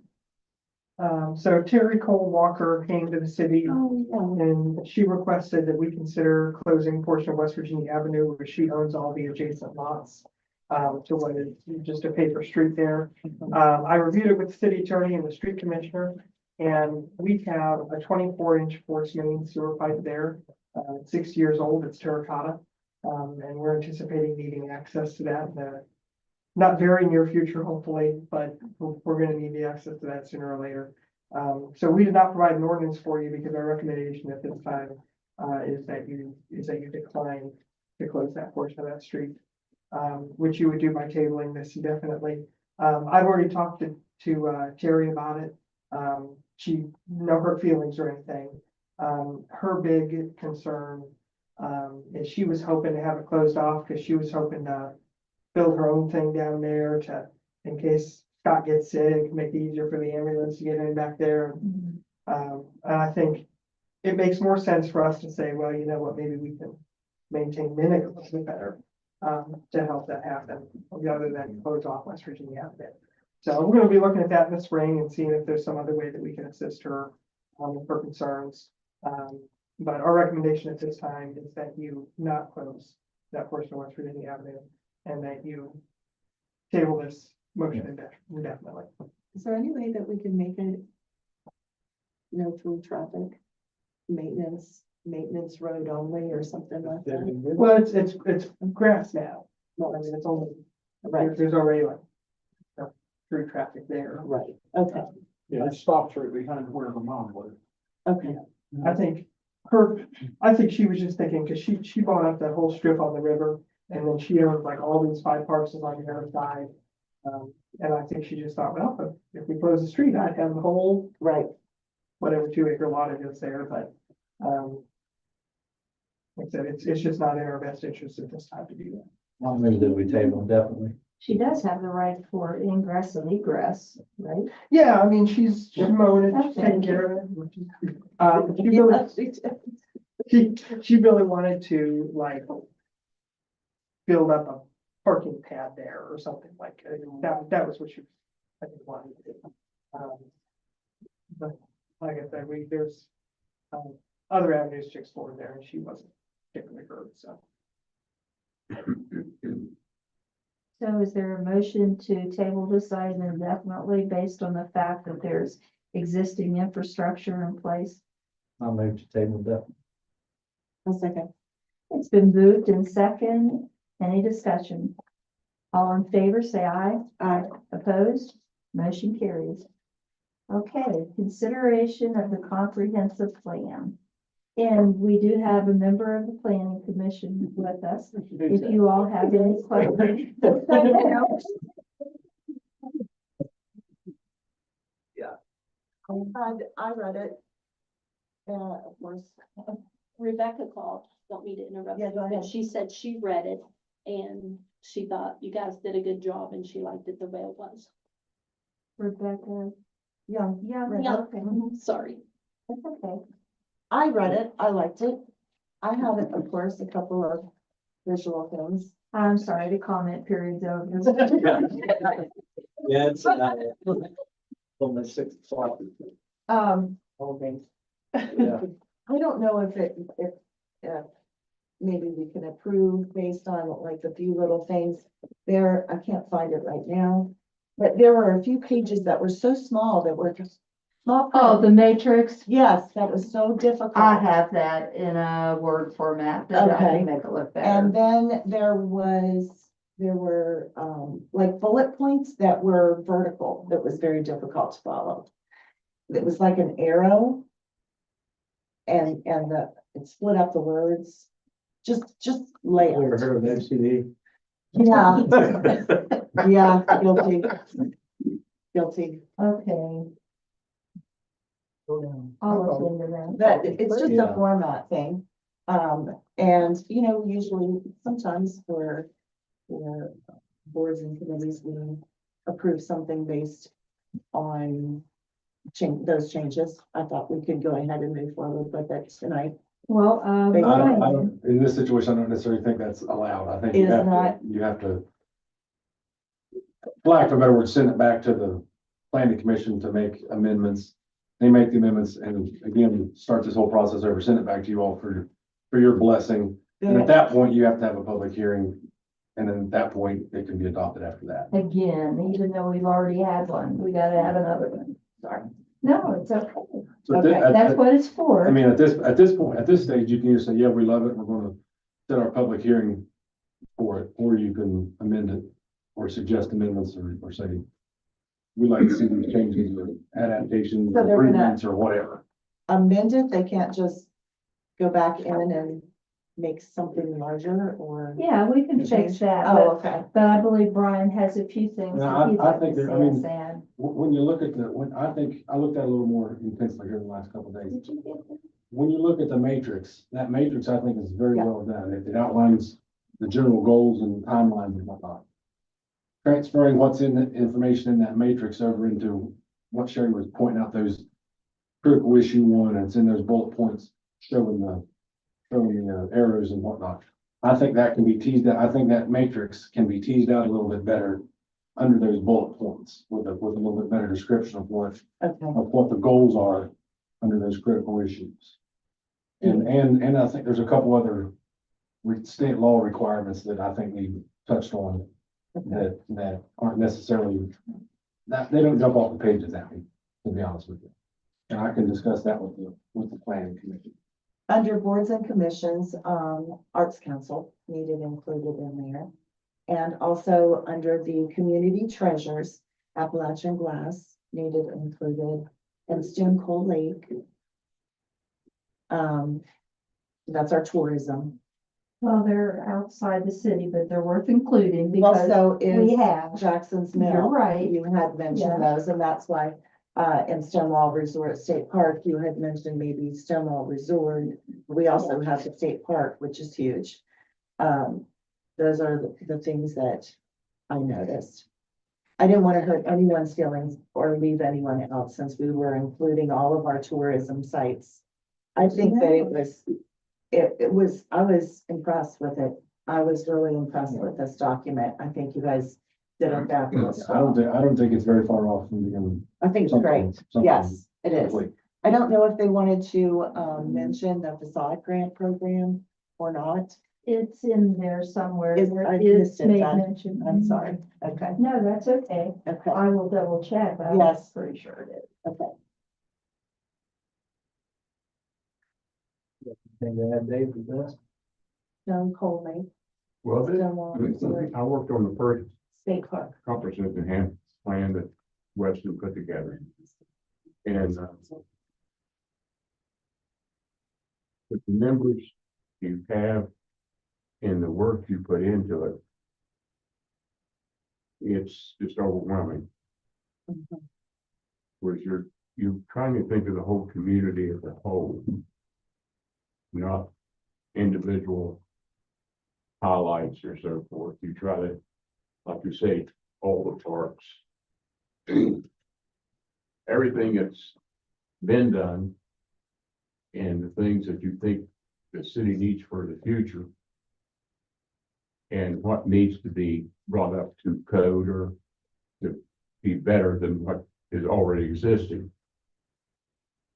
So Terry Cole Walker came to the city Oh, yeah. and she requested that we consider closing a portion of West Virginia Avenue where she owns all the adjacent lots. To what is just a paper street there. I reviewed it with the city attorney and the street commissioner. And we have a 24-inch force main sewer pipe there, 6 years old, it's terracotta. And we're anticipating needing access to that in the not very near future, hopefully, but we're gonna need the access to that sooner or later. So we did not provide an ordinance for you because our recommendation at this time is that you decline to close that portion of that street. Which you would do by tabling this indefinitely. I've already talked to Terry about it. She, no hurt feelings or anything. Her big concern is she was hoping to have it closed off because she was hoping to build her own thing down there in case Scott gets sick, make it easier for the ambulance to get in back there. And I think it makes more sense for us to say, well, you know what, maybe we can maintain Minnick a little bit better. To help that happen, rather than close off West Virginia Avenue. So we're gonna be looking at that in the spring and seeing if there's some other way that we can assist her with her concerns. But our recommendation at this time is that you not close that portion of West Virginia Avenue and that you table this motion indefinitely. Is there any way that we can make it no through traffic? Maintenance road only or something like that? Well, it's grass now. Well, I mean, it's only, Right, there's already like through traffic there. right, okay, Yeah, it stops right behind where her mom was. okay. I think she was just thinking, cause she bought up that whole strip on the river and then she owned like all these 5 parcels on the other side. And I think she just thought, well, if we close the street, I'd have the whole, Right, whatever 2-acre lot it is there, but, like I said, it's just not in our best interest at this time to do that. I'll move that we table definitely. She does have the right for ingress and egress, right? Yeah, I mean, she's mowing it, she's taking care of it. She really wanted to like build up a parking pad there or something like that was what she, I think, wanted to do. But like I said, there's other avenues to explore there and she wasn't particularly hurt, so. So is there a motion to table this item indefinitely based on the fact that there's existing infrastructure in place? I'll move to table definitely. a second. It's been moved in second. Any discussion? All in favor, say aye. Aye. Opposed? Motion carries. Okay, consideration of the comprehensive plan. And we do have a member of the planning commission with us. If you all have any questions. I read it. Of course. Rebecca called, don't mean to interrupt, Yeah, go but ahead. she said she read it and she thought you guys did a good job and she liked it the way it was. Rebecca, Yeah, yeah, Right. Yeah. okay, Sorry. that's okay. I read it, I liked it. I have it, of course, a couple of visual things. I'm sorry, the comment period's over. Yeah, it's almost 6 o'clock. Um, Yeah. I don't know if maybe we can approve based on like a few little things there. I can't find it right now. But there were a few pages that were so small that were just small. Oh, print. the matrix, Yes, that was so difficult. I have that in a Word format that I Okay. can make it look And better. then there were, like bullet points that were vertical, that was very difficult to follow. It was like an arrow. And it split up the words, just Ever layout. heard of MCD? Yeah, yeah, guilty. Guilty. Okay, I'll look into that. But it's just a Yeah. format thing. And, you know, usually, sometimes for boards and committees, we approve something based on those changes. I thought we could go ahead and move forward with it tonight. Well, They- Brian, I don't, in this situation, I don't necessarily think that's allowed. I think It is not. you have to, for lack of a better word, send it back to the planning commission to make amendments. They make the amendments and again, start this whole process over, send it back to you all for your blessing. And at that point, you have to have a public hearing. And then at that point, it can be adopted after that. again, even though we've already had one, we gotta have another one. Sorry. No, it's okay. So Okay, That's what it's I for. mean, at this point, at this stage, you can either say, yeah, we love it, we're gonna set our public hearing for it, or you can amend it or suggest amendments or say, we like to see these changes or adaptations, So they're gonna- improvements or whatever. Amend it, they can't just go back in and make something larger or. Yeah, we can fix that, Oh, but, okay. but I believe Brian has a few things No, that he'd I like to think see there- I mean- us add. When you look at I looked at it a little more intensely here in the last couple of days. Did you get that? When you look at the matrix, that matrix, I think is very Yeah. well done. It outlines the general goals and timelines and whatnot. Transferring what's in the information in that matrix over into what Sherry was pointing out, those critical issue one, and it's in those bullet points showing the arrows and whatnot. I think that can be teased out. I think that matrix can be teased out a little bit better under those bullet points with a little bit better description of what Okay. the goals are under those critical issues. And I think there's a couple other state law requirements that I think we touched on that aren't necessarily, that they don't jump off the pages at me, to be honest with you. And I can discuss that with the planning commission. Under boards and commissions, Arts Council needed included in there. And also under the community treasures, Appalachian Glass needed included, and Stone Cold Lake. That's our tourism. Well, they're outside the city, but they're worth including because Also we is have, Jackson's Mill. you're right. You had mentioned Yeah. those, and that's why, in Stonewall Resort State Park, you had mentioned maybe Stonewall Resort. We also have the state park, which is huge. Those are the things that I noticed. I didn't want to hurt anyone's feelings or leave anyone out since we were including all of our tourism sites. I think that I was impressed with it. I was really impressed with this document. I think you guys did a fabulous I don't job. think it's very far off from being I think it's something. great. Yes, it is. complete. I don't know if they wanted to, mention the facade grant program or not. It's in there somewhere. I It is missed it made then. mention. I'm sorry. Okay, No, that's okay. okay, I will double check, but I'm Yes. pretty sure it is. okay. Think they had Dave with this? Stone Cold Lake, Well, Stonewall Resort I worked on the first State Park. comprehensive enhanced plan that Weston put together. And with the numbers you have and the work you put into it, it's just overwhelming. Mhm. Whereas you're trying to think of the whole community as a whole, not individual highlights or so forth. You try to, like you say, all the parks. Everything that's been done and the things that you think the city needs for the future and what needs to be brought up to code or to be better than what is already existing.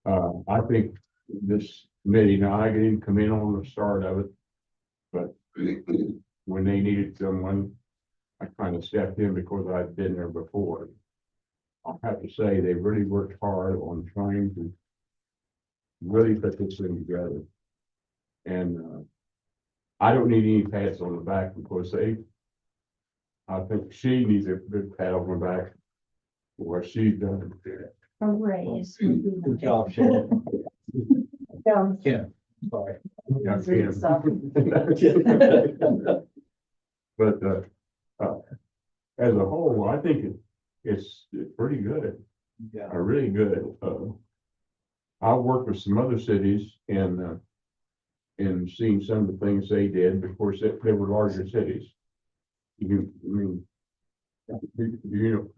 I think this committee, now I didn't come in on the start of it, But when they needed someone, I kind of stepped in because I'd been there before. I'll have to say, they really worked hard on trying to really put this thing together. And I don't need any pats on the back because I think she needs a good pat on the back for what she's done. A raise. would be Good nice. job, Sharon. Yeah. Sorry. Yeah, Read stuff. But, as a whole, I think it's pretty good. Yeah. Really good. I've worked with some other cities and seen some of the things they did. Of course, they were larger cities. You know,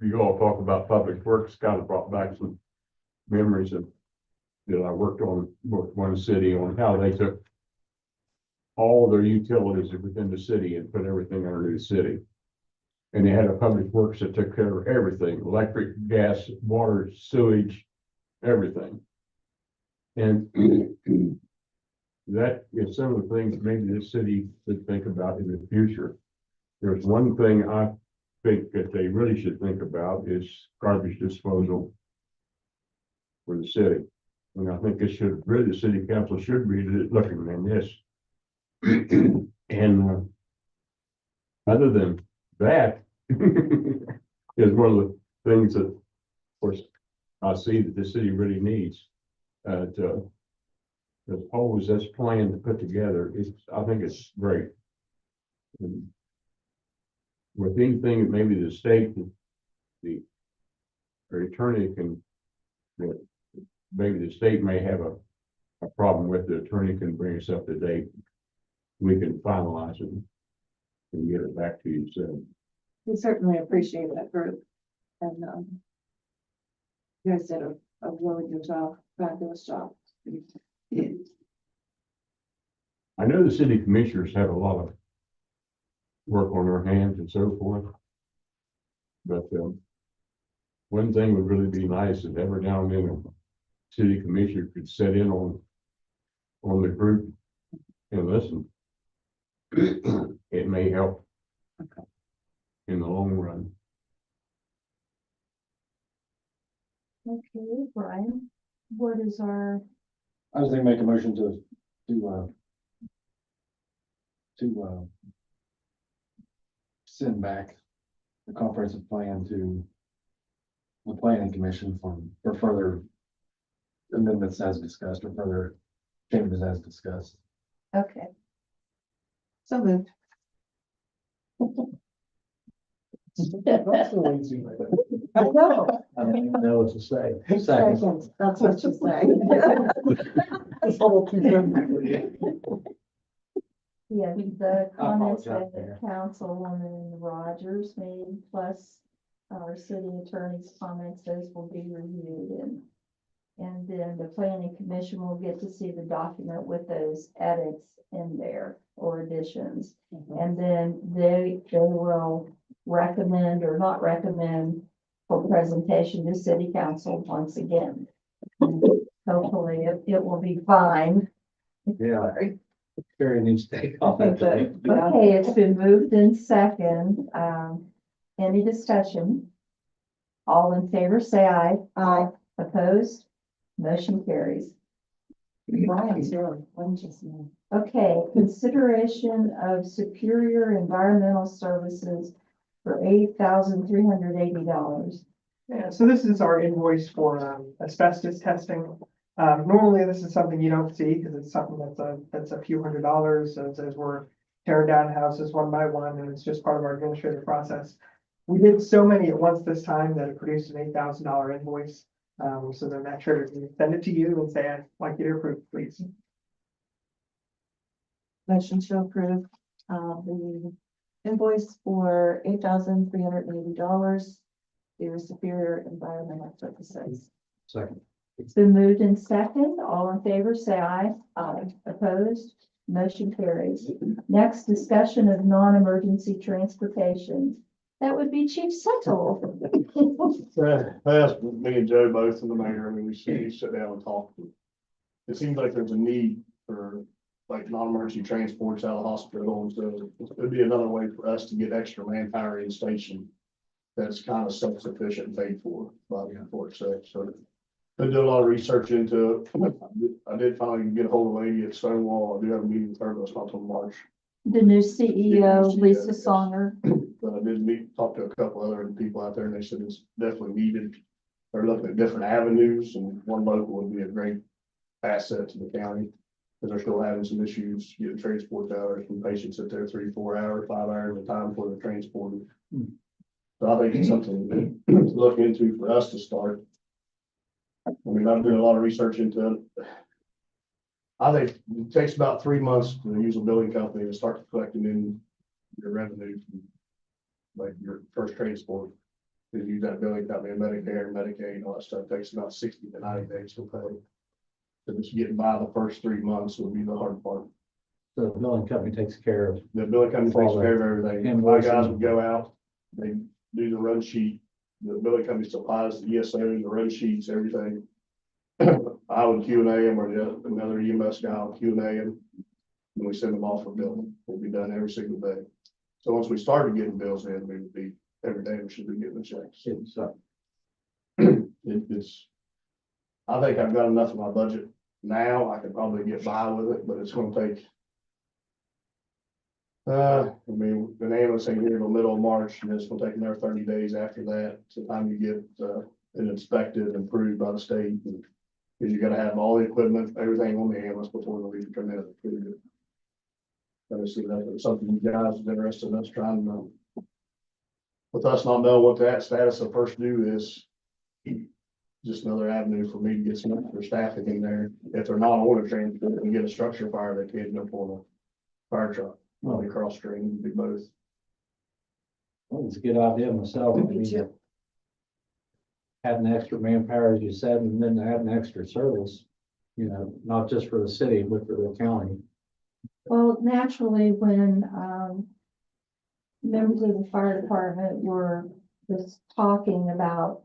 you all talk about public works, kind of brought back some memories of that I worked on with one city on how they took all their utilities within the city and put everything under the city. And they had a public works that took care of everything, electric, gas, water, sewage, everything. And that is some of the things maybe this city should think about in the future. There's one thing I think that they really should think about is garbage disposal for the city. And I think it should, really, the city council should be looking at this. And other than that, is one of the things that, of course, I see that the city really needs. There's always this plan to put together. I think it's great. And with anything that maybe the state, the attorney can, maybe the state may have a problem with, the attorney can bring us up to date. We can finalize it and get it back to you soon. We certainly appreciate that group. And, you guys did a really good job, fabulous job. I know the city commissioners have a lot of work on their hands and so forth. But one thing would really be nice if every now and then a city commissioner could sit in on the group and listen. It may help in the long run. Okay, Brian, what is our, I was gonna make a motion to send back the comprehensive plan to the planning commission for further amendments as discussed, or further changes as discussed. okay, So moved. I know. I don't even know what to say. Second. Second, that's what you say. It's almost too good. yeah, the I comments apologize that the there. councilwoman Rogers made, plus our city attorney's comments, those will be reviewed, and then the planning commission will get to see the document with those edits in there or additions. And then they will recommend or not recommend for presentation to city council once again. And hopefully it will be fine. Yeah. Carrie needs to take off. I think that, yeah. Okay, it's been moved in second. Any discussion? All in favor, say aye. Aye. Opposed? Motion carries. Brian's here, wasn't just me. Okay, consideration of Superior Environmental Services for $8,380. Yeah, so this is our invoice for asbestos testing. Normally, this is something you don't see because it's something that's a few $100s as we're tearing down houses one by one, and it's just part of our administrative process. We did so many at once this time that it produced an $8,000 invoice. So then that triggered me to send it to you and say, I'd like you to approve, please. Motion to approve, the invoice for $8,380 to Superior Environmental Services. Second. It's been moved in second. All in favor, say aye. Aye. Opposed? Motion carries. Next, discussion of non-emergency transportation. That would be Chief Settle. That's me and Joe both in the mayor, I mean, we sit down and talk. It seems like there's a need for like non-emergency transports out of the hospital, and so it'd be another way for us to get extra manpower in station. That's kind of self-sufficient and paid for by the Fort Six, so. I did a lot of research into it. I did finally get a hold of a lady at Stonewall. I do have a meeting with her, but it's not till March. The new CEO, CEO, Lisa yes. Songer. But I did talk to a couple other people out there, and they said it's definitely needed. They're looking at different avenues, and one local would be a great asset to the county. Because they're still having some issues getting transport out, or some patients sit there 3, 4 hours, 5 hours at a time before they're transported. So I think it's something to look into for us to start. I mean, I've done a lot of research into it. I think it takes about 3 months to use a billing company to start collecting in your revenue, from, like your first transport. To use that billing company, Medicare, Medicaid, all that stuff, takes about 60 to 90 days to pay. So just getting by the first 3 months would be the hard part. So the billing company takes care of, The billing company takes care of everything. My guys would go out, they do the run sheet. The billing company supplies the ESO, the run sheets, everything. I would Q and A them, or another EMS guy will Q and A them. And we send them off for billing. It'll be done every single day. So once we started getting bills in, we would be, every day we should be getting the checks. so It's, I think I've got enough in my budget now. I could probably get by with it, but it's gonna take. I mean, the ambulance ain't here in the middle of March, and it's gonna take another 30 days after that, to the time you get, it inspected and approved by the state. Cause you gotta have all the equipment, everything on the ambulance before they leave come in and approve it. But I see that's something you guys is interested in us trying to. With us not knowing what that status of first due is. Just another avenue for me to get some extra staffing in there. If they're not on a train, and get a structure fire, they can't jump on a fire truck. Well, they cross train, do both. well, it's a good idea myself. I Me mean, too. having extra manpower, as you said, and then having extra service, you know, not just for the city, but for the county. Well, naturally, when, members of the fire department were just talking about,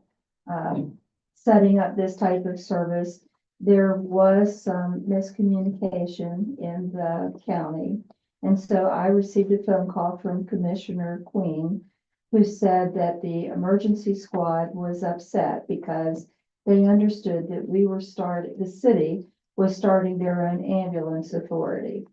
setting up this type of service, there was some miscommunication in the county. And so I received a phone call from Commissioner Queen, who said that the emergency squad was upset because they understood that the city was starting their own ambulance authority.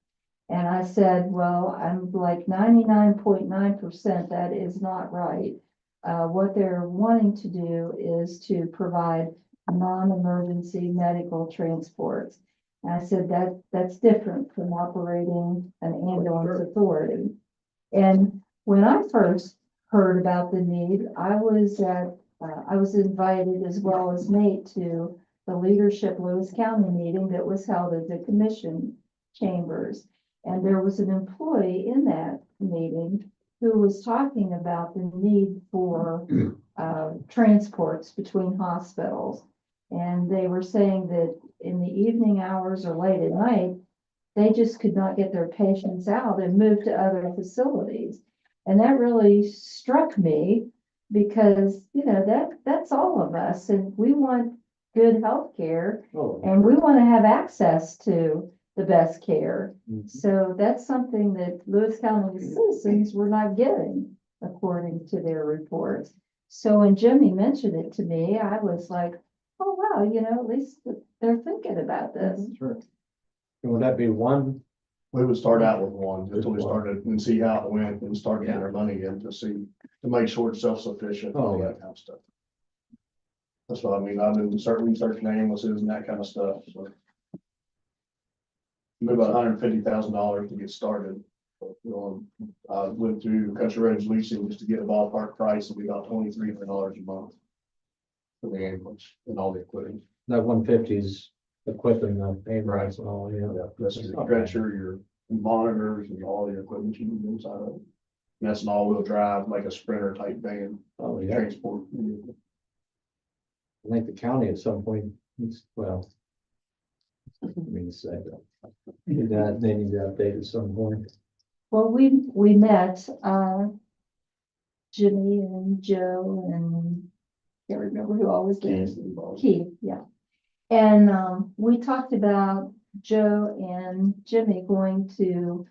And I said, well, I'm like 99.9% that is not right. What they're wanting to do is to provide non-emergency medical transports. And I said that's different from operating an ambulance authority. And when I first heard about the need, I was invited, as well as Nate, to the Leadership Lewis County meeting that was held at the commission chambers. And there was an employee in that meeting who was talking about the need for transports between hospitals. And they were saying that in the evening hours or late at night, they just could not get their patients out and move to other facilities. And that really struck me because, you know, that's all of us, and we want good health care, Oh, and we want to have access to the best care. Mhm. So that's something that Lewis County citizens were not getting, according to their reports. So when Jimmy mentioned it to me, I was like, oh, wow, you know, at least they're thinking about this. sure. And would that be one? We would start out with one until we started and see how it went and start getting our money in to make sure it's self-sufficient and all that kind of stuff. That's what I mean. I've been researching ambulances and that kind of stuff, so. About $150,000 to get started. I went through Country Roads leasing just to get a ballpark price, it'd be about $2,300 a month. For the ambulance and all the equipment. That 150 is equipping the ambulance and all, yeah. That's your stretcher, your monitors and all the equipment you need inside of it. And that's an all-wheel drive, like a Sprinter type van, Oh, yeah. transport. I think the county at some point, well. I mean, say that. They need to update at some point. Well, we met, Jimmy and Joe and can't remember who all was there. Keith, yeah. And we talked about Joe and Jimmy going to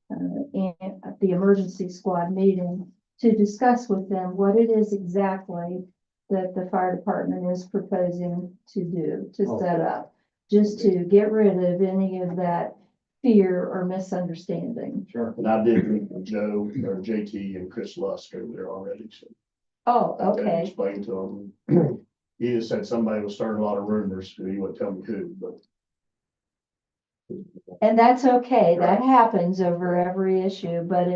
the emergency squad meeting to discuss with them what it is exactly that the fire department is proposing to do, to set up, just to get rid of any of that fear or misunderstanding. Sure. And I did meet with Joe or JT and Chris Lusk over there already, so. Oh, They okay. explained to him, he just said somebody was starting a lot of rumors, and he wouldn't tell me who, but. And that's okay. That happens over every issue, but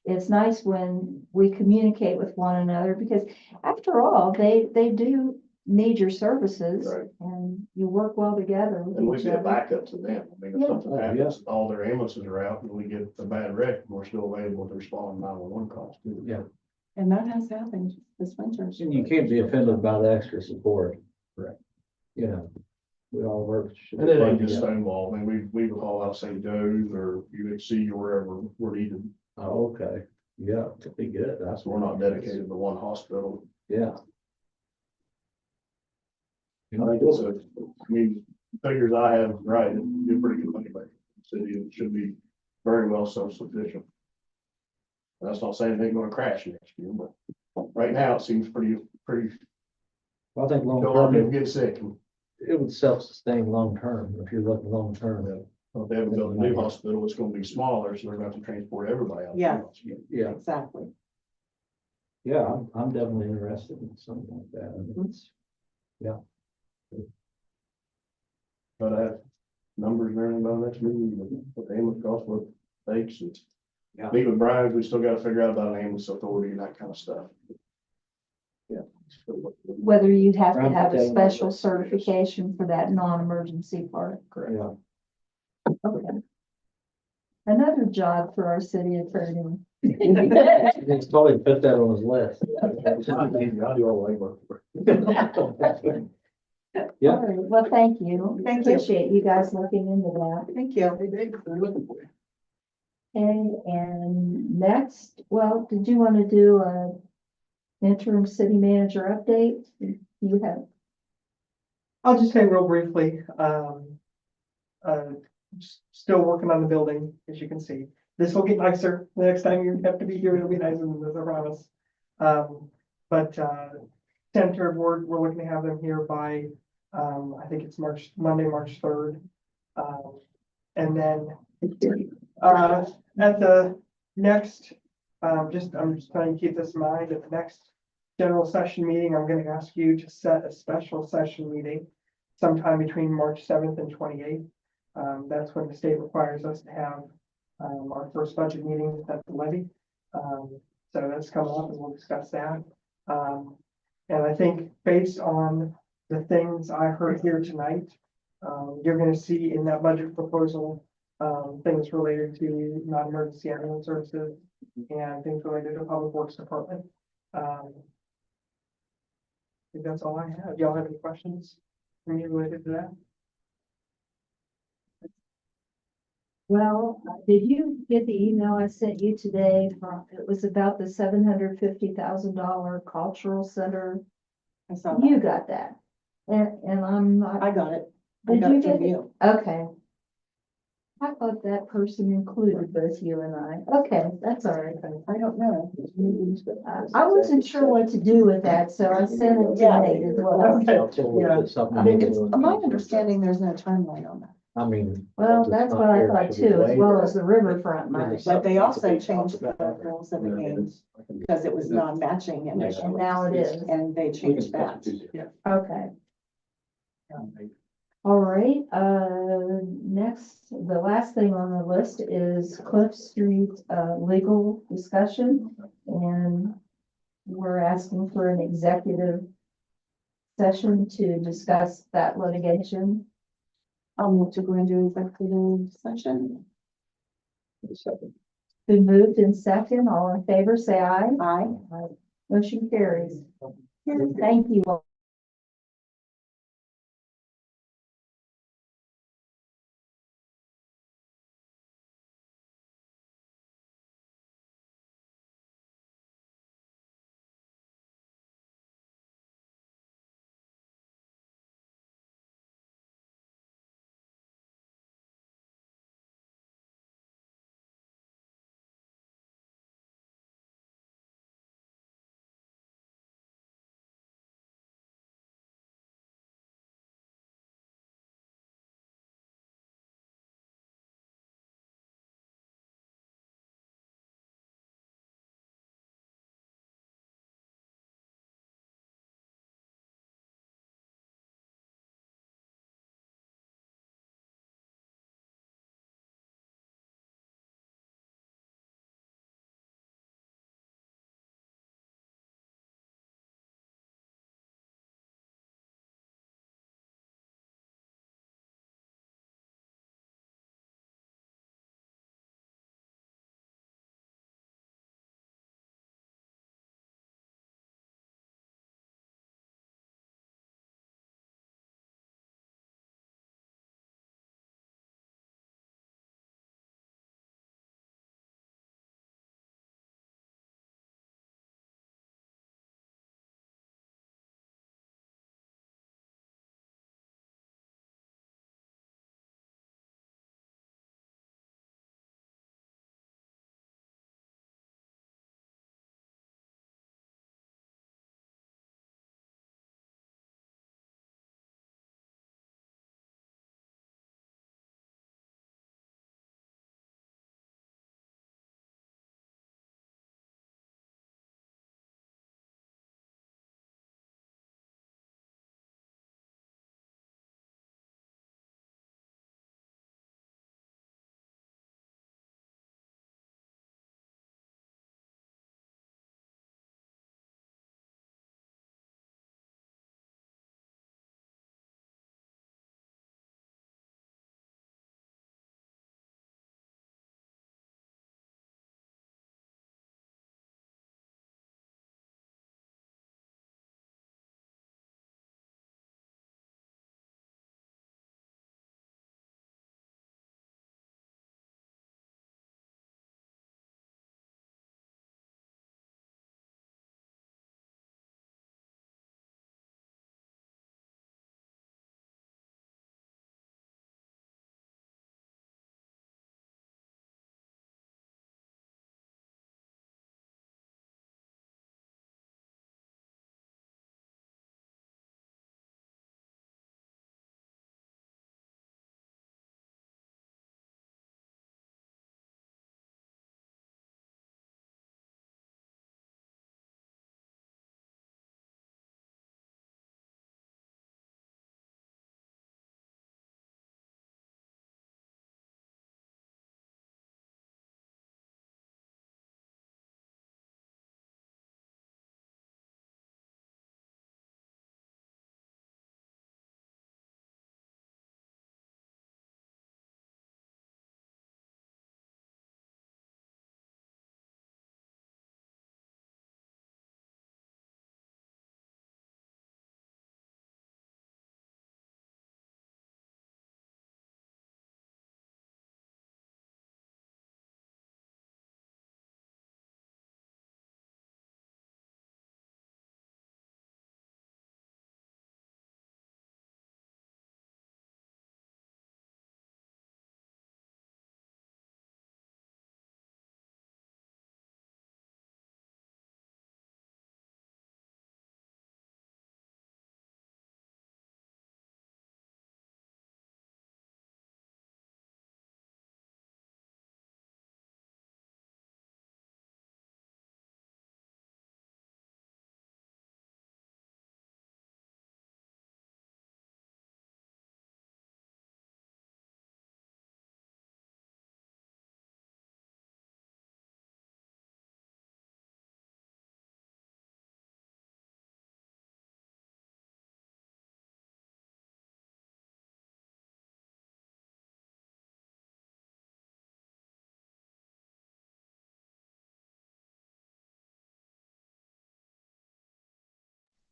it's nice when we communicate with one another because after all, they do need your services Right. and you work well together And with we each be a other. backup to them. I mean, if Yeah. something Oh, happens, all their ambulances are out and we get a bad wreck, we're still available to respond 911 calls too. Yeah. And that has happened this winter. And you can't be offended by the extra support. Correct. You know, we all work. should And it ain't work just together. Stonewall. I mean, we would haul out St. Joe's or UHC or wherever we're needed. Oh, okay. Yeah, to be good. That's So we're not dedicated to one hospital. Yeah. I think it's a, I mean, figures I have, right, it'd be a pretty good money maker. The city should be very well self-sufficient. That's not saying it ain't gonna crash next year, but right now it seems pretty, I think long don't want people term, get sick. And it would self-sustain long term if you're looking long term. if they ever build a new hospital, it's gonna be smaller, so they're gonna have to transport everybody out. Yeah. Yeah, Exactly. yeah, I'm definitely interested in something like that. I mean, it's- But I have numbers and everything about next meeting, what the ambulance costs, what it takes, and Yeah. meet with Brian, we still gotta figure out about an ambulance authority and that kind of stuff. Yeah. Whether you'd have to Right, have a okay. special certification for that non-emergency part. Yeah. Okay. Another job for our city attorney. He's probably put that on his list. I'll do all the legwork. Yeah. All right, well, thank you. Thank you. Appreciate you guys looking into that. Thank you. Okay, and next, well, did you want to do a interim city manager update? You have, I'll just say real briefly, still working on the building, as you can see. This will get nicer. The next time you have to be here, it'll be nicer than this, I promise. Center board, we're looking to have them here by, I think it's Monday, March 3rd. And then, at the next, I'm just trying to keep this in mind, at the next general session meeting, I'm gonna ask you to set a special session meeting sometime between March 7th and 28th. That's when the state requires us to have, our first budget meeting at the levy. So that's coming up and we'll discuss that. And I think based on the things I heard here tonight, you're gonna see in that budget proposal, things related to non-emergency ambulance services and things related to public works department. I think that's all I have. Y'all have any questions for me related to that? well, did you get the email I sent you today from, it was about the $750,000 cultural center? I saw You that. got that. And I'm not. I got it. I Did got you it from get it? you. Okay. I thought that person included both you and I. Okay, that's all right. I don't know. I wasn't sure what to do with that, so I sent it to Yeah. Nate as well. Yeah. Something. It's my understanding there's no timeline on that. I mean. Well, it's that's not what I here, thought should we too, as wait? well as the riverfront money. But they also changed the rules of the game because it was non-matching initially. And now it is. And they changed that. Okay. All right, next, the last thing on the list is Cliff Street, legal discussion. And we're asking for an executive session to discuss that litigation. I'll move to go into executive session. Been moved in second, all in favor, say aye. Aye. Motion carries. Thank you all.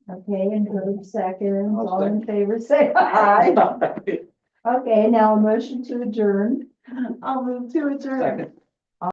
Okay, and Cody seconds, all in favor, say aye. Okay, now a motion to adjourn. I'll move to adjourn.